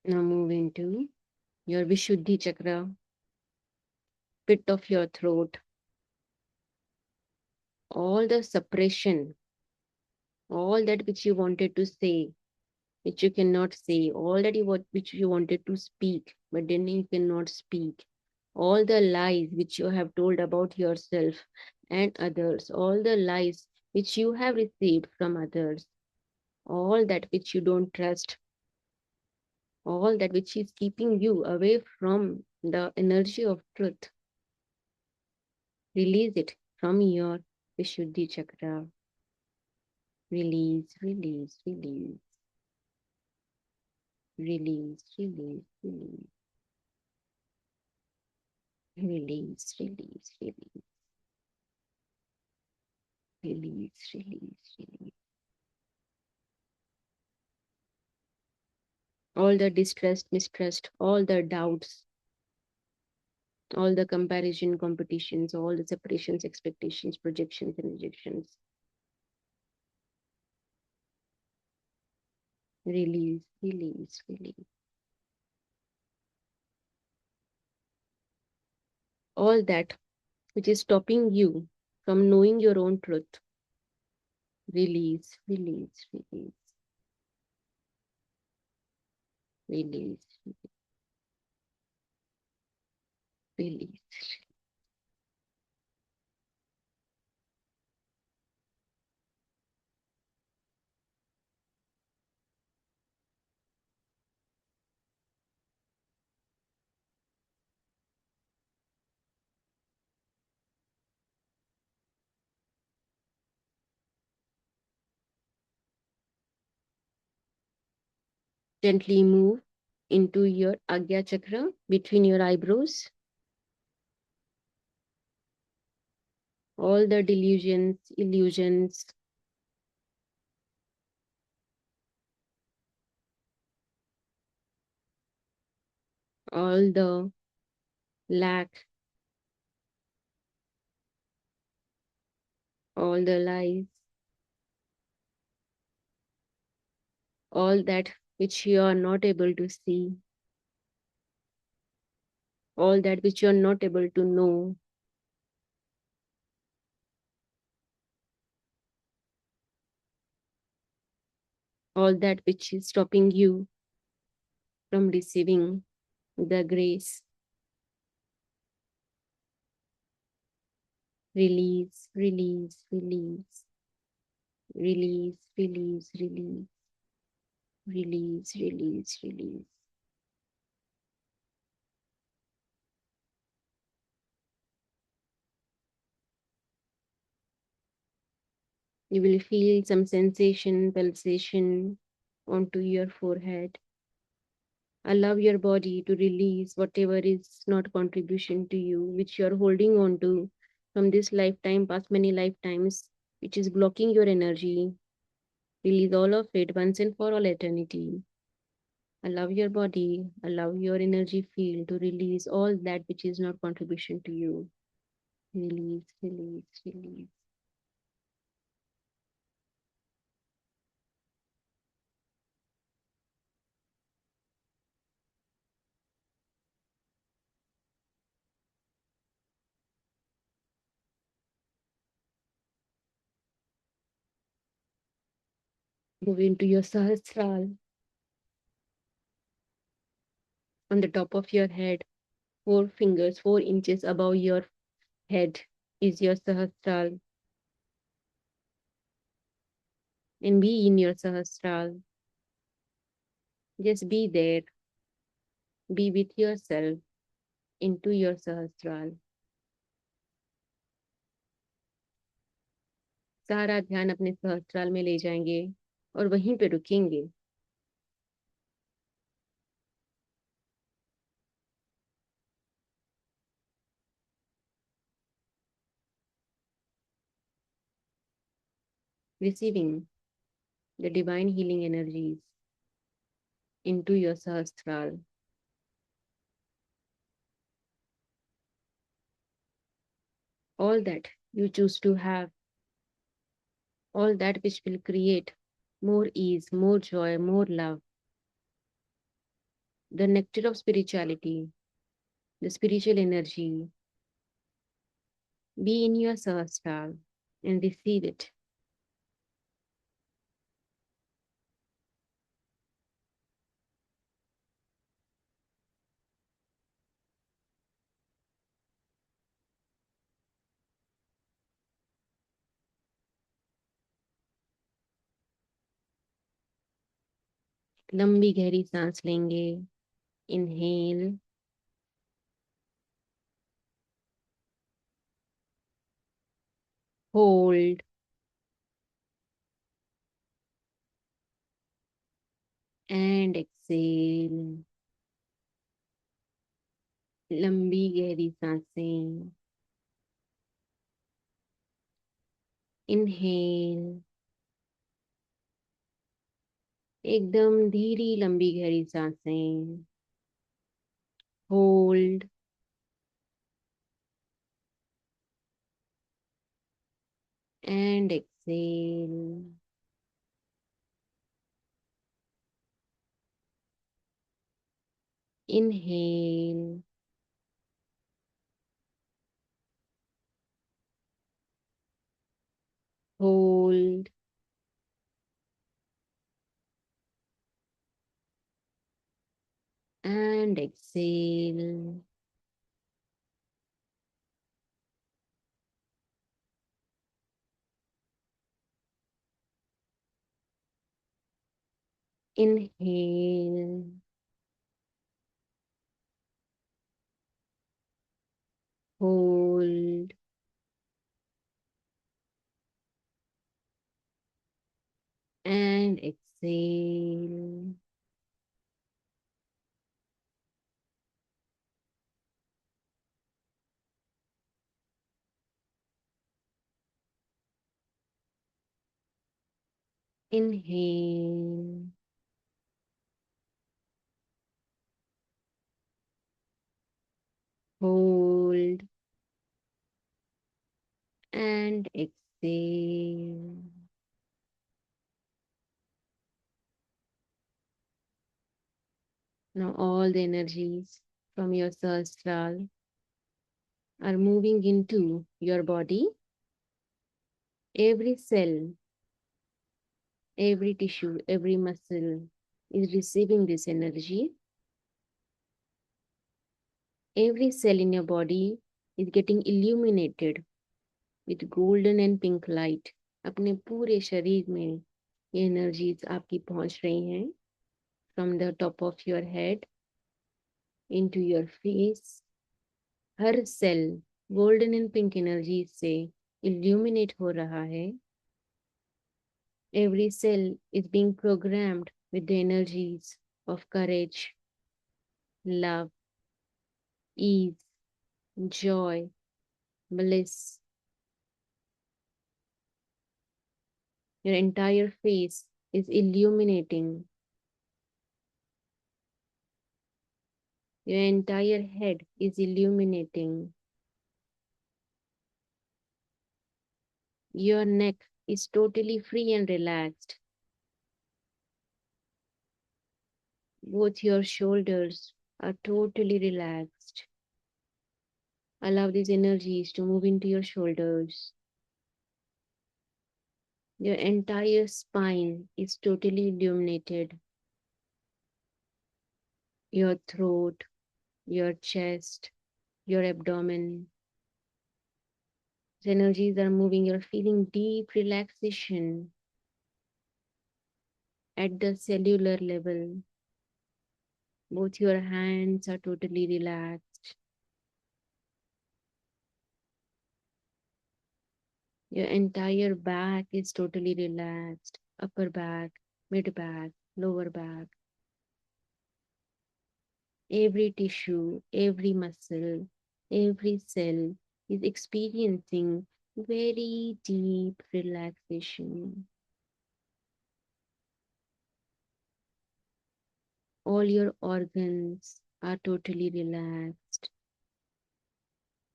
Now move into your Vishuddhi chakra, pit of your throat. All the suppression, all that which you wanted to say, which you cannot say, all that which you wanted to speak, but then you cannot speak, all the lies which you have told about yourself and others, all the lies which you have received from others, all that which you don't trust, all that which is keeping you away from the energy of truth. Release it from your Vishuddhi chakra. Release, release, release. Release, release, release. Release, release, release. Release, release, release. All the distrust, mistrust, all the doubts, all the comparison, competitions, all the separations, expectations, projections, and rejections. Release, release, release. All that which is stopping you from knowing your own truth. Release, release, release. Release, release. Gently move into your Agya Chakra between your eyebrows. All the delusions, illusions, all the lack, all the lies, all that which you are not able to see, all that which you are not able to know, all that which is stopping you from receiving the grace. Release, release, release, release, release, release, release, release, release. You will feel some sensation, pulsation onto your forehead. Allow your body to release whatever is not contribution to you, which you are holding on to from this lifetime, past many lifetimes, which is blocking your energy. Release all of it once and for all eternity. Allow your body, allow your energy field to release all that which is not contribution to you. Release, release, release. Move into your Sahasrara. On the top of your head, 4 fingers, 4 inches above your head is your Sahasrara. And be in your Sahasrara. Just be there. Be with yourself into your Sahasrara. सारा ध्यान अपने सहस्त्राल में ले जाएंगे और वहीं पे रुकेंगे. Receiving the divine healing energies into your Sahasrara. All that you choose to have, all that which will create more ease, more joy, more love. The nectar of spirituality, the spiritual energy, be in your Sahasrara and receive it. लंबी गहरी सांस लेंगे. Inhale. Hold. And exhale. लंबी गहरी सांसें. Inhale. एकदम धीरी लंबी गहरी सांसें. Hold. And exhale. Inhale. Hold. And exhale. Inhale. Hold. And exhale. Inhale. Hold. And exhale. Now all the energies from your sahasrara are moving into your body. Every cell, every tissue, every muscle is receiving this energy. Every cell in your body is getting illuminated with golden and pink light. अपने पूरे शरीर में ये energies आपकी पहुंच रही हैं. From the top of your head into your face. Her cell golden and pink energy से illuminate हो रहा है. Every cell is being programmed with the energies of courage, love, ease, joy, bliss. Your entire face is illuminating. Your entire head is illuminating. Your neck is totally free and relaxed. Both your shoulders are totally relaxed. Allow these energies to move into your shoulders. Your entire spine is totally illuminated. Your throat, your chest, your abdomen. The energies are moving. You're feeling deep relaxation at the cellular level. Both your hands are totally relaxed. Your entire back is totally relaxed. Upper back, mid back, lower back. Every tissue, every muscle, every cell is experiencing very deep relaxation. All your organs are totally relaxed.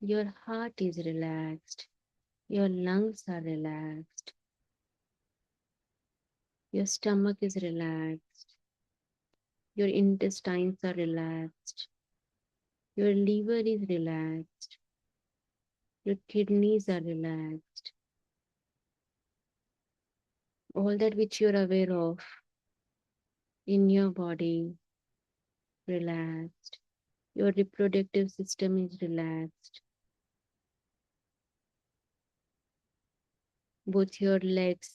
Your heart is relaxed. Your lungs are relaxed. Your stomach is relaxed. Your intestines are relaxed. Your liver is relaxed. Your kidneys are relaxed. All that which you're aware of in your body, relaxed. Your reproductive system is relaxed. Both your legs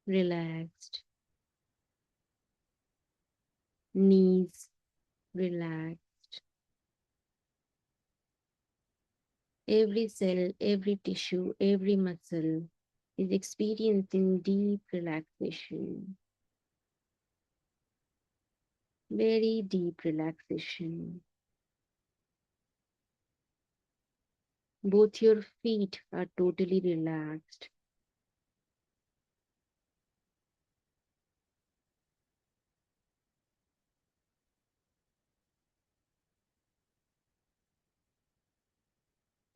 relaxed. Knees relaxed. Every cell, every tissue, every muscle is experiencing deep relaxation. Very deep relaxation. Both your feet are totally relaxed.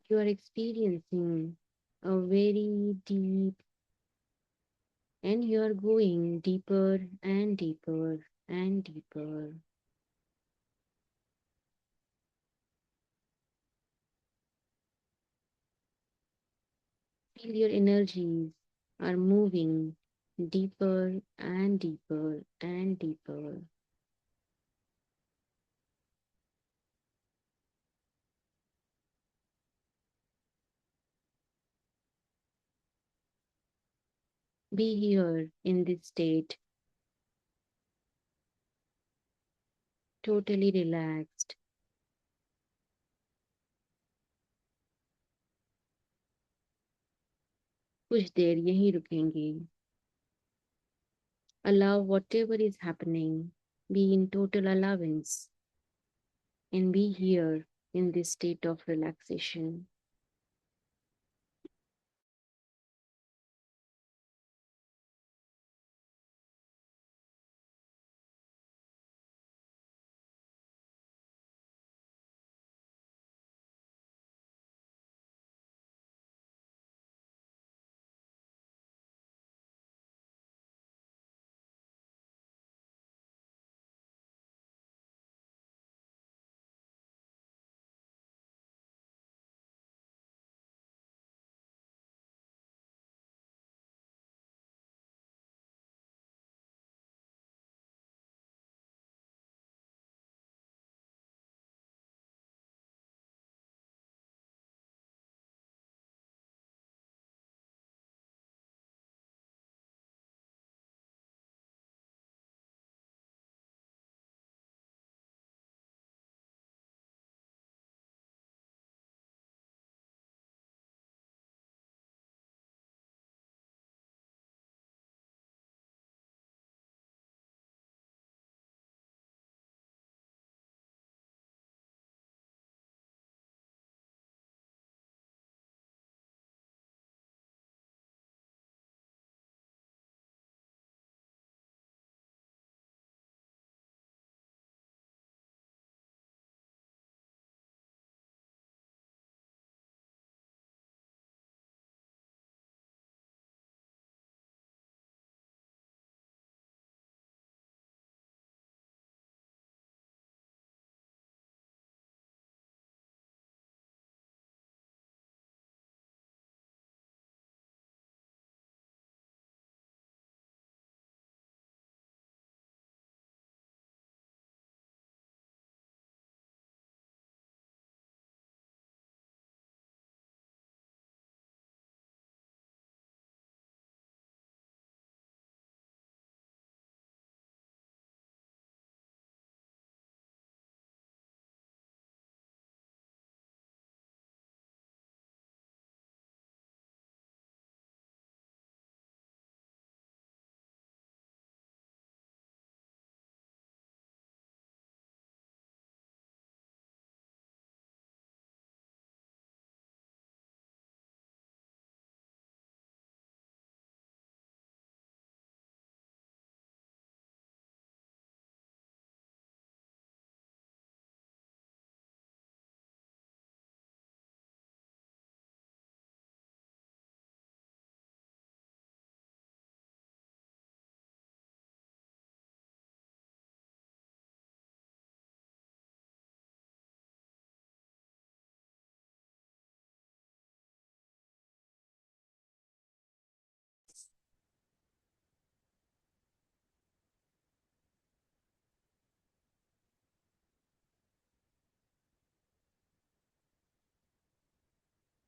You are experiencing a very deep, and you are going deeper and deeper and deeper. Feel your energies are moving deeper and deeper and deeper. Be here in this state, totally relaxed. कुछ देर यहीं रुकेंगे. Allow whatever is happening, be in total allowance, and be here in this state of relaxation.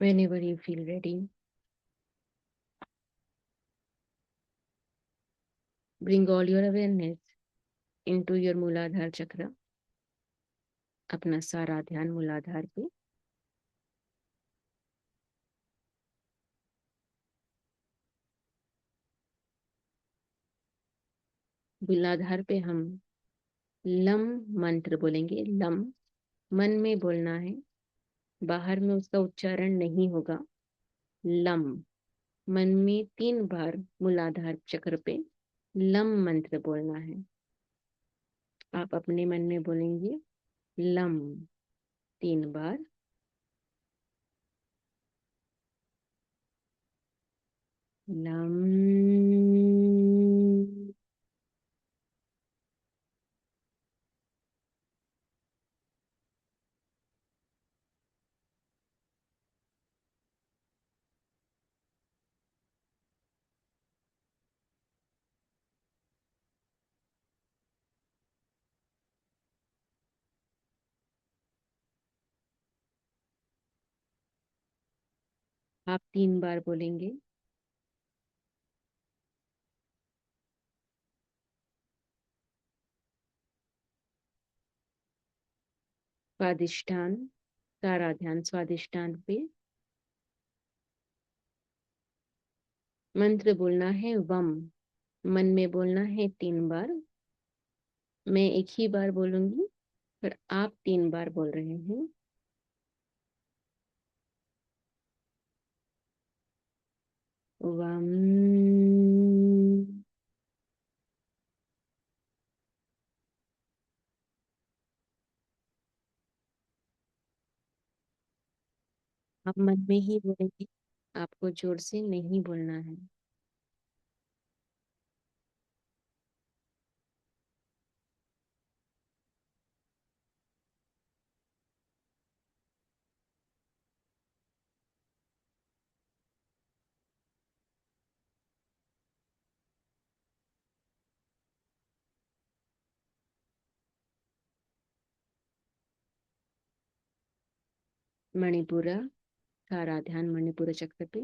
Whenever you feel ready, bring all your awareness into your Mooladhara chakra. अपना सारा ध्यान मूलाधार पे. मूलाधार पे हम लम मंत्र बोलेंगे. लम मन में बोलना है, बाहर में उसका उच्चारण नहीं होगा. लम मन में 3 बार मूलाधार चक्र पे लम मंत्र बोलना है. आप अपने मन में बोलेंगे लम 3 बार. लम. आप 3 बार बोलेंगे. स्वादिष्ठान, सारा ध्यान स्वादिष्ठान पे. मंत्र बोलना है वम. मन में बोलना है 3 बार. मैं एक ही बार बोलूंगी, पर आप 3 बार बोल रहे हैं. वम. आप मन में ही बोलेंगे, आपको जोर से नहीं बोलना है. मणिपुरा, सारा ध्यान मणिपुर चक्र पे.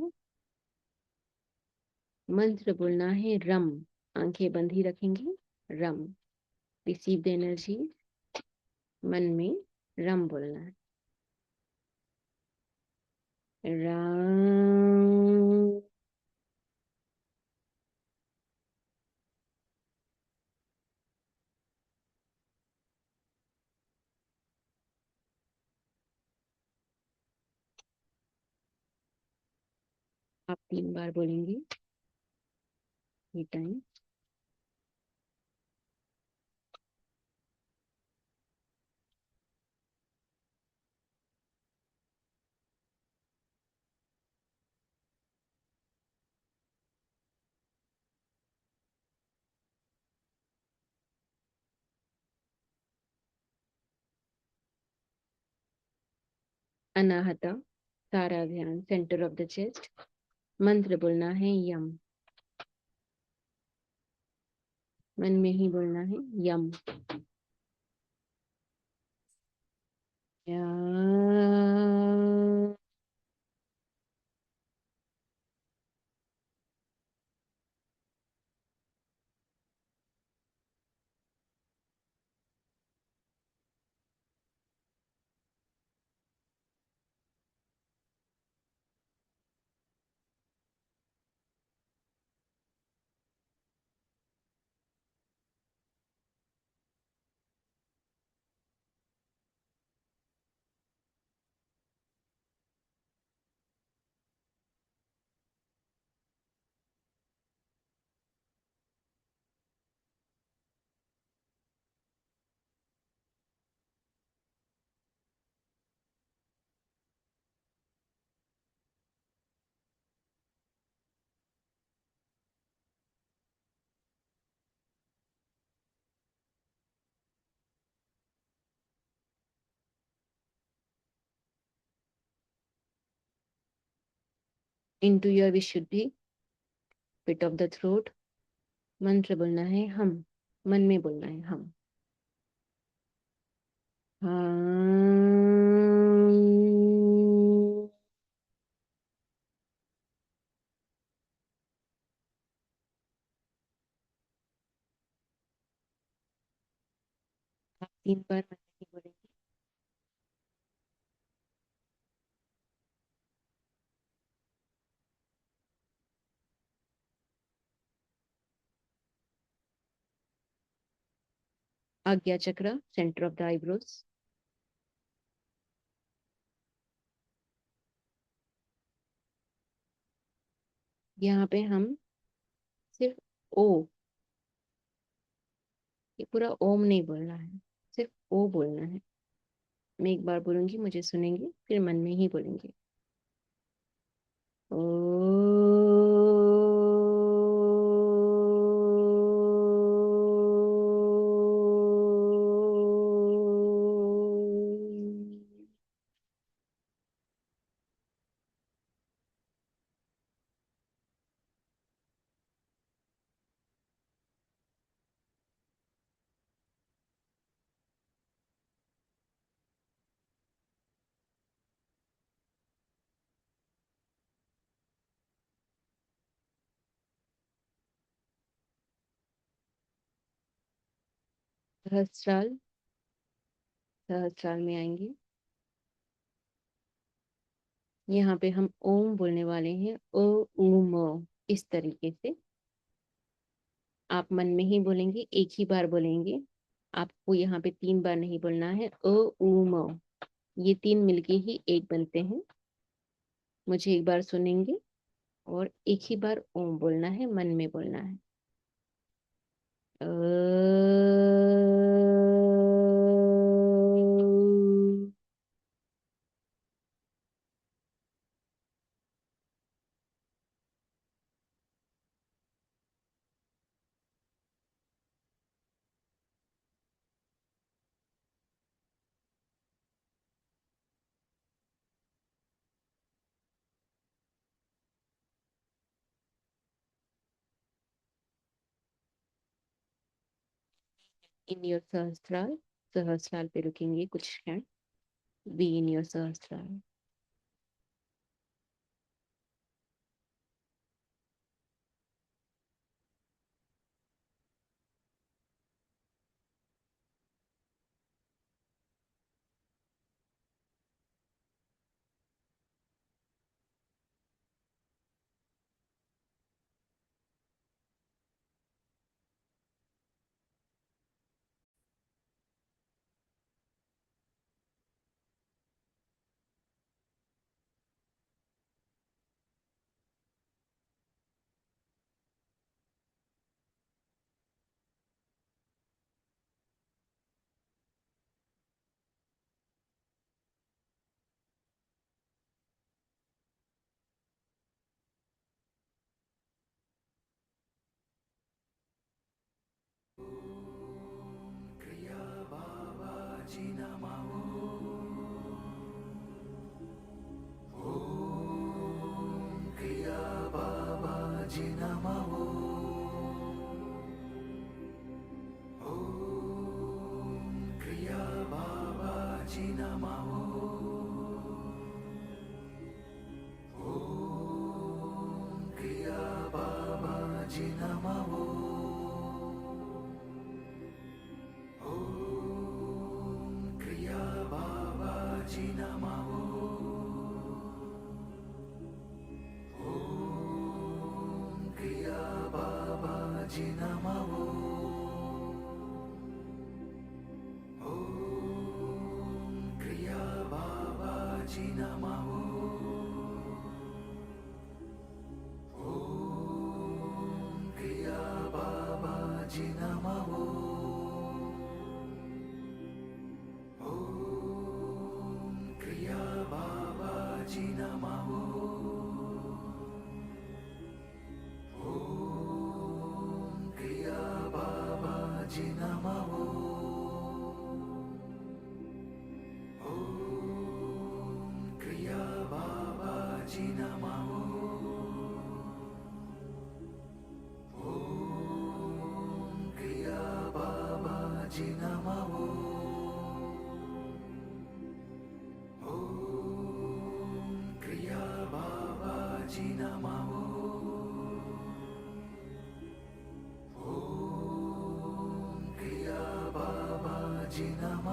मंत्र बोलना है रम. आंखें बंद ही रखेंगे. रम. Receive the energy. मन में रम बोलना है. राम. आप 3 बार बोलेंगे ये टाइम. अनाहता, सारा ध्यान सेंटर ऑफ द चेस्ट. मंत्र बोलना है यम. मन में ही बोलना है यम. या. into your Vishuddhi, pit of the throat. मंत्र बोलना है हम. मन में बोलना है हम. हम. 3 बार मन में ही बोलेंगे। आज्ञा चक्र, सेंटर ऑफ द आईब्रोज। यहाँ पे हम सिर्फ ओ, ये पूरा ओम नहीं बोलना है, सिर्फ ओ बोलना है। मैं एक बार बोलूंगी, मुझे सुनेंगे, फिर मन में ही बोलेंगे। ओ सहस्त्राल, सहस्त्राल में आएंगे। यहाँ पे हम ओम बोलने वाले हैं, ओ उम, इस तरीके से आप मन में ही बोलेंगे, एक ही बार बोलेंगे। आपको यहाँ पे 3 बार नहीं बोलना है। ओ उम, ये 3 मिलके ही एक बनते हैं। मुझे एक बार सुनेंगे और एक ही बार ओम बोलना है, मन में बोलना है। इन योर सहस्त्राल, सहस्त्राल पे रुकेंगे कुछ क्षण। बी इन योर सहस्त्राल। Jina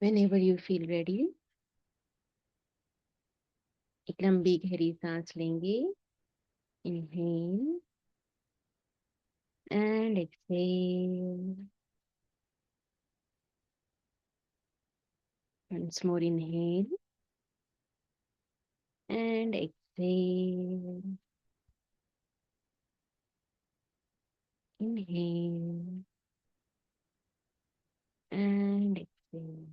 Whenever you feel ready, एक लंबी गहरी सांस लेंगे. Inhale and exhale. Once more, inhale and exhale. Inhale and exhale.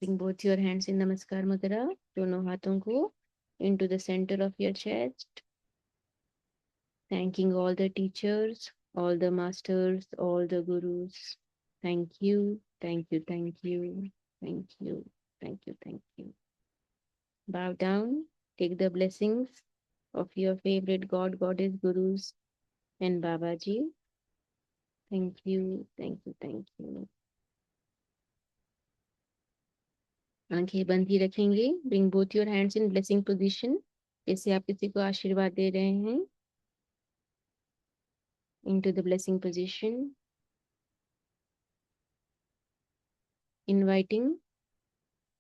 Bring both your hands in Namaskar Mudra. दोनों हाथों को into the center of your chest. Thanking all the teachers, all the masters, all the gurus. Thank you, thank you, thank you, thank you, thank you, thank you. Bow down, take the blessings of your favorite God, Goddess, Gurus and Babaji. Thank you, thank you, thank you. आंखें बंद ही रखेंगे. Bring both your hands in blessing position. जैसे आप किसी को आशीर्वाद दे रहे हैं. Into the blessing position. Inviting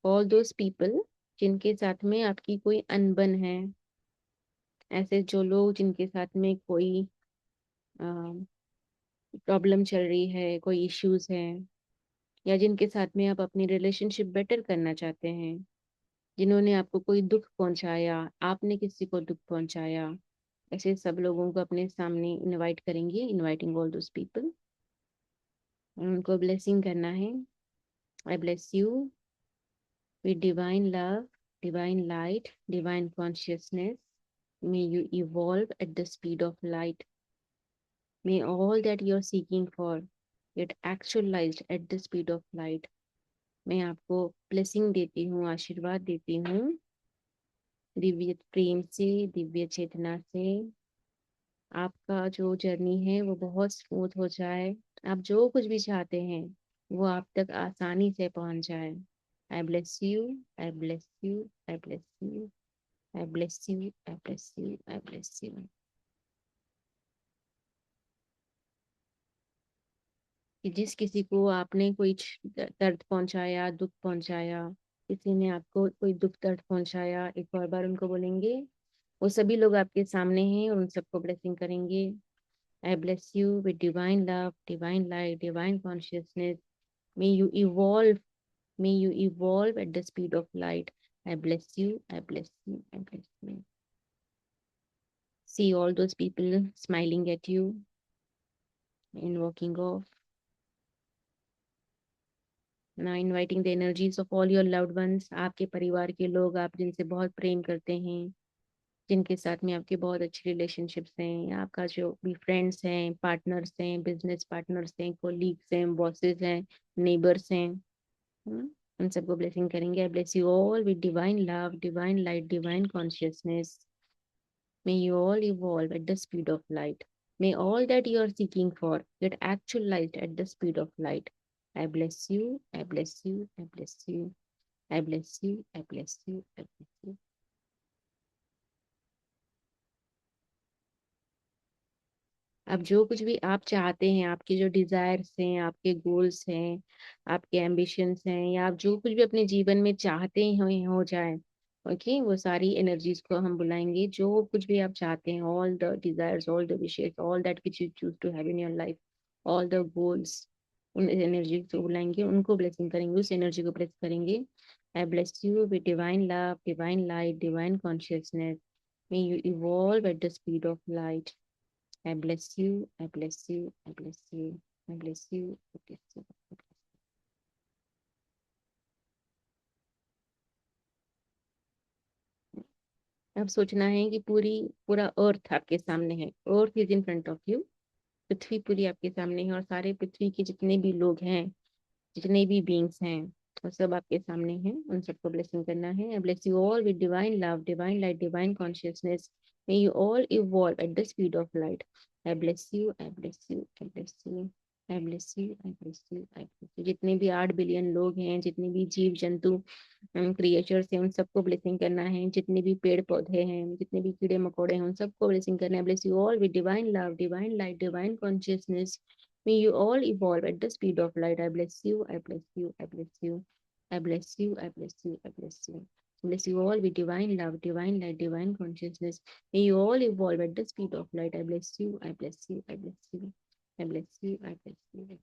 all those people जिनके साथ में आपकी कोई अनबन है. ऐसे जो लोग जिनके साथ में कोई प्रॉब्लम चल रही है, कोई इश्यूज हैं, या जिनके साथ में आप अपनी रिलेशनशिप बेटर करना चाहते हैं, जिन्होंने आपको कोई दुख पहुंचाया, आपने किसी को दुख पहुंचाया, ऐसे सब लोगों को अपने सामने इनवाइट करेंगे. Inviting all those people. उनको ब्लेसिंग करना है. आई bless you with divine love, divine light, divine consciousness. May you evolve at the speed of light. May all that you are seeking for get actualized at the speed of light. मैं आपको blessing देती हूँ, आशीर्वाद देती हूँ दिव्य प्रेम से, दिव्य चेतना से. आपका जो जर्नी है वो बहुत स्मूथ हो जाए. आप जो कुछ भी चाहते हैं वो आप तक आसानी से पहुंच जाए. I bless you, I bless you, I bless you, I bless you, I bless you, I bless you. कि जिस किसी को आपने कोई दर्द पहुंचाया, दुख पहुंचाया, किसी ने आपको कोई दुख दर्द पहुंचाया, एक और बार उनको बोलेंगे. वो सभी लोग आपके सामने हैं और उन सबको ब्लेसिंग करेंगे. I bless you with divine love, divine light, divine consciousness. May you evolve. May you evolve at the speed of light. I bless you, I bless you, I bless you. See all those people smiling at you and walking off. Now inviting the energies of all your loved ones. आपके परिवार के लोग, आप जिनसे बहुत प्रेम करते हैं, जिनके साथ में आपके बहुत अच्छे रिलेशनशिप्स हैं, आपका जो भी फ्रेंड्स हैं, पार्टनर्स हैं, बिजनेस पार्टनर्स हैं, कोलीग्स हैं, बॉसेस हैं, नेबर्स हैं, उन सबको ब्लेसिंग करेंगे. I bless you all with divine love, divine light, divine consciousness. May you all evolve at the speed of light. May all that you are seeking for get actualized at the speed of light. I bless you, I bless you, I bless you, I bless you, I bless you, I bless you. अब जो कुछ भी आप चाहते हैं, आपके जो desires हैं, आपके गोल्स हैं, आपके एम्बिशंस हैं, या आप जो कुछ भी अपने जीवन में चाहते हैं हो जाए, ओके, वो सारी एनर्जीज को हम बुलाएंगे. जो कुछ भी आप चाहते हैं, all the desires, all the wishes, all that which you choose to have in your life, all the goals, उन एनर्जी को बुलाएंगे, उनको ब्लेसिंग करेंगे, उस एनर्जी को ब्लेस करेंगे. आई bless you with divine love, divine light, divine consciousness. May you evolve at the speed of light. I bless you, I bless you, I bless you, I bless you, I bless you. अब सोचना है कि पूरा अर्थ आपके सामने है. Earth is in front of you. पृथ्वी पूरी आपके सामने है और सारे पृथ्वी के जितने भी लोग हैं, जितने भी बीइंग्स हैं, वो सब आपके सामने हैं. उन सबको ब्लेसिंग करना है. आई bless you all with divine love, divine light, divine consciousness. May you all evolve at the speed of light. I bless you, I bless you, I bless you, I bless you, I bless you, I bless you. जितने भी 8 billion लोग हैं, जितने भी जीव जंतु creatures हैं, उन सबको ब्लेसिंग करना है. जितने भी पेड़ पौधे हैं, जितने भी कीड़े मकोड़े हैं, उन सबको ब्लेसिंग करना है. Bless you all with divine love, divine light, divine consciousness. May you all evolve at the speed of light. I bless you, I bless you, I bless you, I bless you, I bless you, I bless you. Bless you all with divine love, divine light, divine consciousness. May you all evolve at the speed of light. I bless you, I bless you, I bless you, I bless you, I bless you.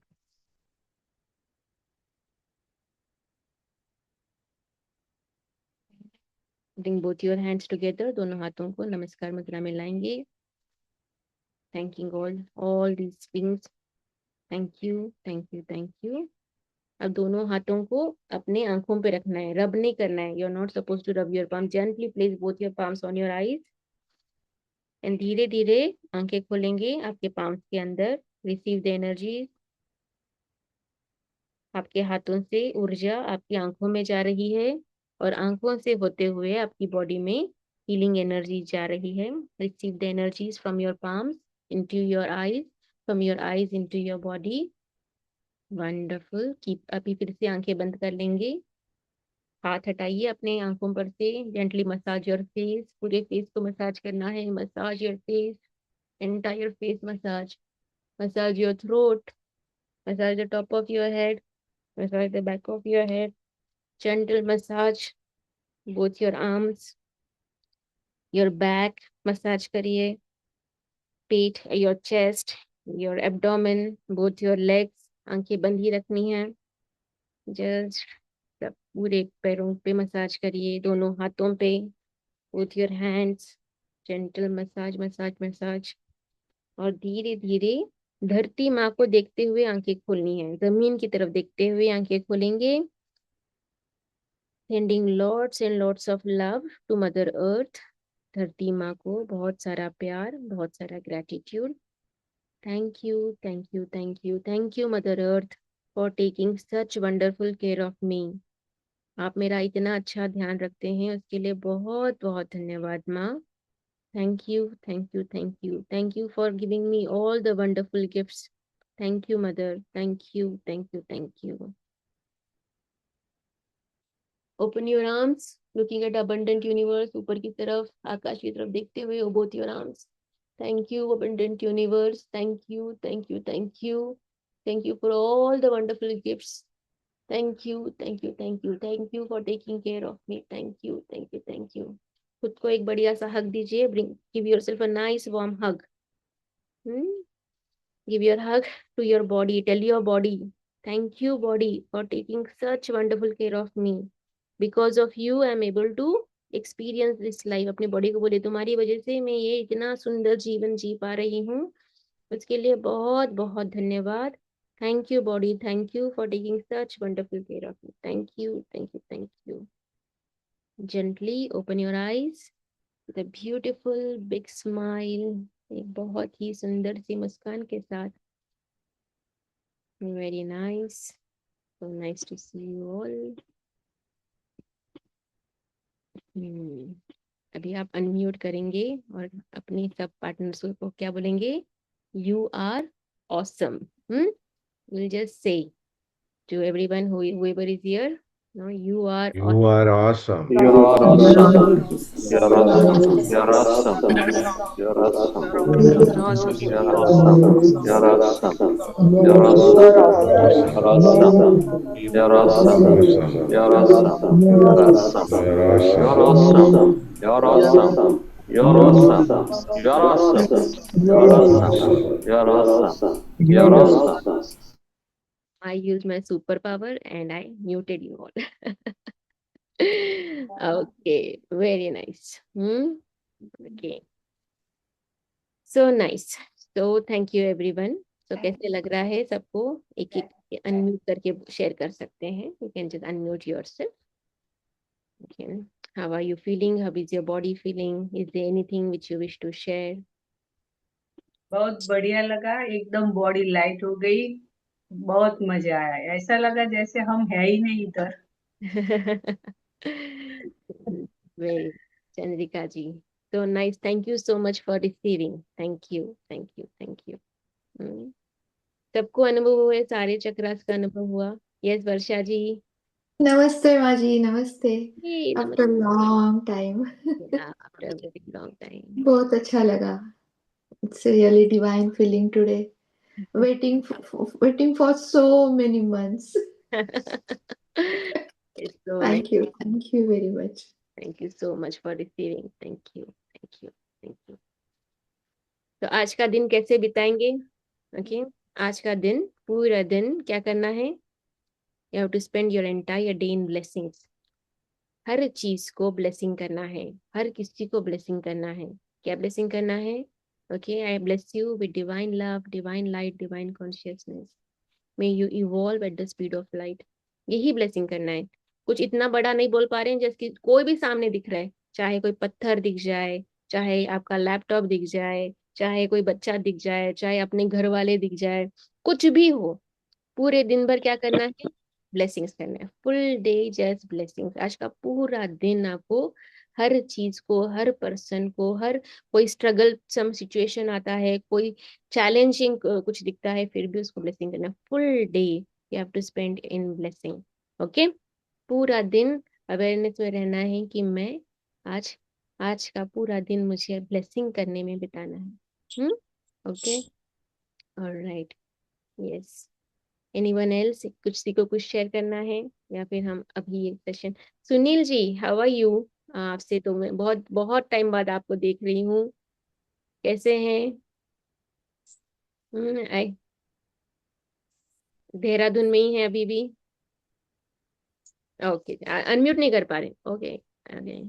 Bring both your hands together. दोनों हाथों को नमस्कार मुद्रा में लाएंगे. Thanking all these beings. Thank you, thank you, thank you. अब दोनों हाथों को अपने आंखों पे रखना है. रब नहीं करना है. You are not suppose to rub your palm. Gently place both your palms on your eyes and धीरे धीरे आंखें खोलेंगे आपके palms के अंदर. Receive the energy. आपके हाथों से ऊर्जा आपकी आंखों में जा रही है और आंखों से होते हुए आपकी बॉडी में हीलिंग एनर्जी जा रही है. Receive the energies from your palms into your eyes, from your eyes into your body. Wonderful. Keep. अभी फिर से आंखें बंद कर लेंगे. हाथ हटाइए अपने आंखों पर से. Gently massage your face. पूरे फेस को मसाज करना है. Massage your face, entire face massage. Massage your throat. Massage the top of your head. Massage the back of your head. Gentle massage both your arms, your back. Massage करिए. पेट, your chest, your abdomen, both your legs. आंखें बंद ही रखनी है. Just पूरे पैरों पे massage करिए. दोनों हाथों पे. with your hands. gentle massage, massage, massage. और धीरे धीरे धरती माँ को देखते हुए आंखें खोलनी है. जमीन की तरफ देखते हुए आंखें खोलेंगे. sending lots and lots of love to mother earth. धरती माँ को बहुत सारा प्यार, बहुत सारा gratitude. thank you, thank you, thank you, thank you mother earth for taking such wonderful care of me. आप मेरा इतना अच्छा ध्यान रखते हैं, उसके लिए बहुत बहुत धन्यवाद माँ. Thank you, thank you, thank you. Thank you for giving me all the wonderful gifts. Thank you, Mother. Thank you, thank you, thank you. Open your arms, looking at abundant universe. ऊपर की तरफ, आकाश की तरफ देखते हुए, both your arms. Thank you, abundant universe. Thank you, thank you, thank you. Thank you for all the wonderful gifts. Thank you, thank you, thank you. Thank you for taking care of me. Thank you, thank you, thank you. खुद को एक बढ़िया सा हग दीजिए. Give yourself a nice warm hug. Give your hug to your body. Tell your body, thank you body for taking such wonderful care of me. Because of you I am able to experience this life. अपने body को बोले, तुम्हारी वजह से मैं ये इतना सुंदर जीवन जी पा रही हूँ. उसके लिए बहुत बहुत धन्यवाद. Thank you body. Thank you for taking such wonderful care of me. Thank you, thank you, thank you. Gently open your eyes with a beautiful big smile. एक बहुत ही सुंदर सी मुस्कान के साथ. Very nice. So nice to see you all. अभी आप unmute करेंगे और अपने सब पार्टनर्स को क्या बोलेंगे? You are awesome. We'll just say to everyone whoever is here. No, you are awesome. You are awesome. You are awesome. You are awesome. You are awesome. You are awesome. You are awesome. You are awesome. You are awesome. You are awesome. You are awesome. You are awesome. You are awesome. You are awesome. You are awesome. You are awesome. You are awesome. You are awesome. You are awesome. You are awesome. I used my superpower and I muted you all. Okay, very nice. Okay. So nice. So thank you everyone. So कैसे लग रहा है सबको? एक एक unmute करके share कर सकते हैं. You can just unmute yourself. Okay. How are you feeling? How is your body feeling? Is there anything which you wish to share? बहुत बढ़िया लगा, एकदम बॉडी लाइट हो गई, बहुत मजा आया, ऐसा लगा जैसे हम है ही नहीं इधर. Very, Chandrika ji. So nice. Thank you so much for receiving. Thank you. Thank you. Thank you. सबको अनुभव हुआ, सारे चक्रास का अनुभव हुआ. Yes, Varsha ji. Namaste, Maji. Namaste. Hey, After a long time. Yeah, after a very long time. बहुत अच्छा लगा. It's a really divine feeling today. Waiting for so many months. It's so Thank nice. you. Thank you very much. Thank you so much for receiving. Thank you. Thank you. Thank you. तो आज का दिन कैसे बिताएंगे? Okay. आज का दिन, पूरा दिन क्या करना है? You have to spend your entire day in blessings. हर चीज को ब्लेसिंग करना है, हर किसी को ब्लेसिंग करना है. क्या ब्लेसिंग करना है? Okay, I bless you with divine love, divine light, divine consciousness. May you evolve at the speed of light. यही ब्लेसिंग करना है. कुछ इतना बड़ा नहीं बोल पा रहे हैं जैसे कि कोई भी सामने दिख रहा है, चाहे कोई पत्थर दिख जाए, चाहे आपका लैपटॉप दिख जाए, चाहे कोई बच्चा दिख जाए, चाहे अपने घर वाले दिख जाए, कुछ भी हो, पूरे दिन भर क्या करना है? ब्लेसिंग्स करना है. Full day just blessings. आज का पूरा दिन आपको हर चीज को, हर पर्सन को, हर कोई स्ट्रगल सम सिचुएशन आता है, कोई चैलेंजिंग कुछ दिखता है, फिर भी उसको ब्लेसिंग करना. Full day you have to spend in blessing. Okay, पूरा दिन अवेयरनेस में रहना है कि मैं आज का पूरा दिन मुझे ब्लेसिंग करने में बिताना है. Okay, alright. Yes, anyone else किसी को कुछ शेयर करना है या फिर हम अभी ये session. Sunil ji, how are you? आपसे तो मैं बहुत बहुत टाइम बाद आपको देख रही हूँ. कैसे हैं? आई देहरादून में ही है अभी भी? ओके, अनम्यूट नहीं कर पा रहे. ओके ओके,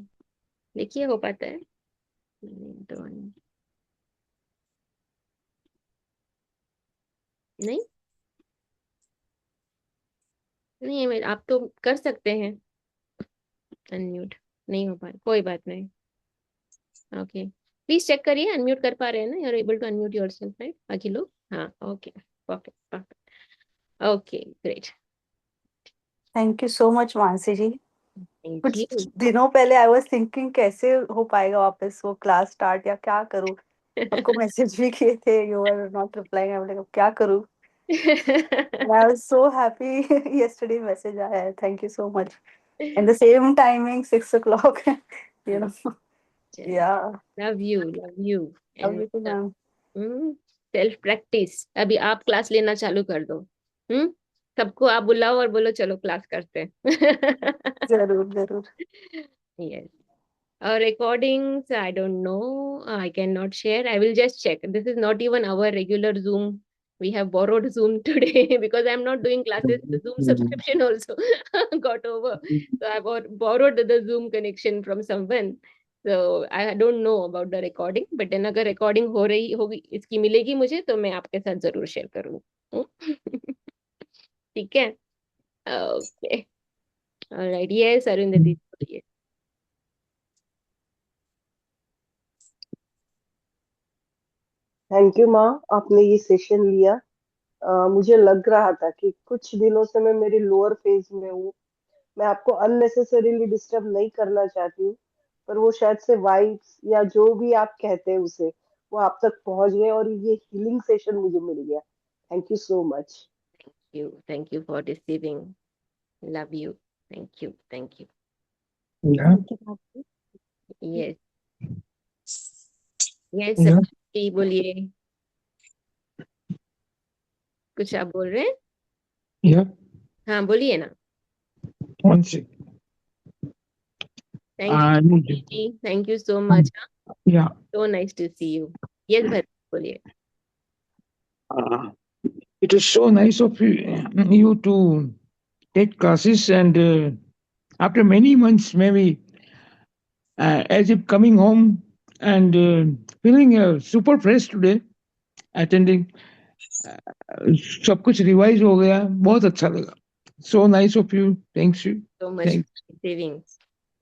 देखिए हो पाता है. नहीं नहीं, आप तो कर सकते हैं. अनम्यूट नहीं हो पा रहा, कोई बात नहीं. ओके, प्लीज चेक करिए अनम्यूट कर पा रहे हैं ना. You are able to unmute yourself, right? बाकी लोग, हाँ. Okay, perfect perfect. Okay, great. Thank you so much Mansi ji. Thank you. कुछ दिनों पहले आई वाज थिंकिंग कैसे हो पाएगा वापस वो क्लास स्टार्ट, या क्या करूं. आपको मैसेज भी किए थे, you are not replying. I was like क्या करूं. I was so happy yesterday message आया है. Thank you so much. And the same timing 6 o'clock. You know. Yeah love you, love you. Love you too ma'am. Self practice. अभी आप class लेना चालू कर दो. सबको आप बुलाओ और बोलो चलो क्लास करते हैं. जरूर जरूर. Yes. Recordings, I don't know. I cannot share. I will just check. This is not even our regular Zoom. We have borrowed Zoom today because I'm not doing classes. The Zoom subscription also got over. So I borrowed the Zoom connection from someone. So I don't know about the recording. But then अगर recording हो रही होगी, इसकी मिलेगी मुझे, तो मैं आपके साथ जरूर शेयर करूँगी. ठीक है? Okay. All right. Yes, Arundhati बोलिए. थैंक यू माँ, आपने ये सेशन लिया. मुझे लग रहा था कि कुछ दिनों से मैं मेरी लोअर फेज में हूँ. मैं आपको अननेसेसरीली डिस्टर्ब नहीं करना चाहती हूँ, पर वो शायद से वाइब्स या जो भी आप कहते हैं उसे, वो आप तक पहुंच गए और ये हीलिंग सेशन मुझे मिल गया. Thank you so much. Thank you for receiving. Love you. Thank you. Thank you. Yeah. Yes. Yes. Yeah. सबकी बोलिए. कुछ आप बोल रहे हैं? Yeah. हाँ, बोलिए ना. One sec. Thank you. Thank you so much. Yeah. So nice to see you. Yes, Bharat बोलिए. It was so nice of you to take classes, and after many months, maybe as if coming home and feeling super fresh today. Attending, सब कुछ revise हो गया, बहुत अच्छा लगा. So nice of you, thanks you. So much thank for receiving.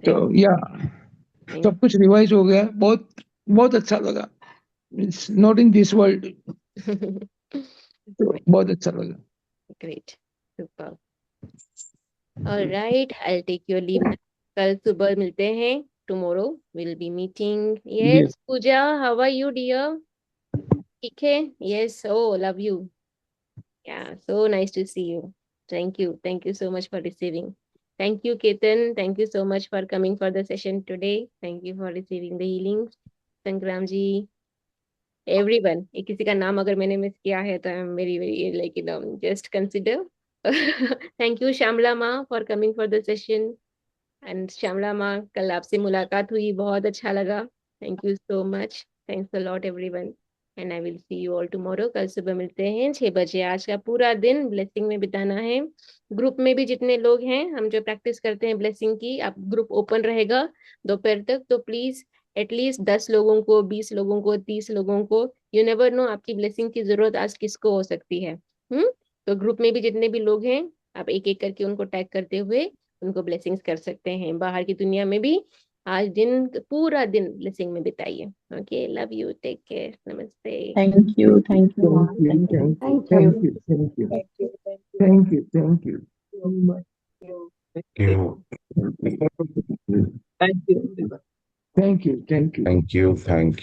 तो या Thank सब कुछ रिवाइज हो गया, बहुत बहुत अच्छा लगा. It's not in this world. तो बहुत अच्छा लगा. Great. Super. All right. I'll take your leave now. कल सुबह मिलते हैं. Tomorrow we'll be meeting. Yes, Yes. Pooja, how are you, dear? ठीक है? Yes. Oh, love you. Yeah, so nice to see you. Thank you. Thank you so much for receiving. Thank you, Ketan. Thank you so much for coming for the session today. Thank you for receiving the healings. Sangram ji, everyone. एक किसी का नाम अगर मैंने miss किया है तो I'm very very like just consider. Thank you, Shamla ma, for coming for the session. And Shamla ma, कल आपसे मुलाकात हुई, बहुत अच्छा लगा. Thank you so much. Thanks a lot, everyone. And I will see you all tomorrow. कल सुबह मिलते हैं 6 बजे. आज का पूरा दिन ब्लेसिंग में बिताना है. ग्रुप में भी जितने लोग हैं, हम जो प्रैक्टिस करते हैं ब्लेसिंग की, आप ग्रुप ओपन रहेगा दोपहर तक, तो प्लीज एटलीस्ट 10 लोगों को, 20 लोगों को, 30 लोगों को, यू नेवर नो आपकी ब्लेसिंग की जरूरत आज किसको हो सकती है. तो ग्रुप में भी जितने भी लोग हैं, आप एक एक करके उनको टैग करते हुए उनको ब्लेसिंग्स कर सकते हैं. बाहर की दुनिया में भी आज दिन, पूरा दिन ब्लेसिंग में बिताइए. Okay, love you, take care, नमस्ते. Thank you. Thank you, ma'am. Thank you. Thank Thank you. you. Thank you. Thank you. Thank you. Thank you. Thank you. Thank you, everyone. Thank you. Thank you. Thank you. Thank you.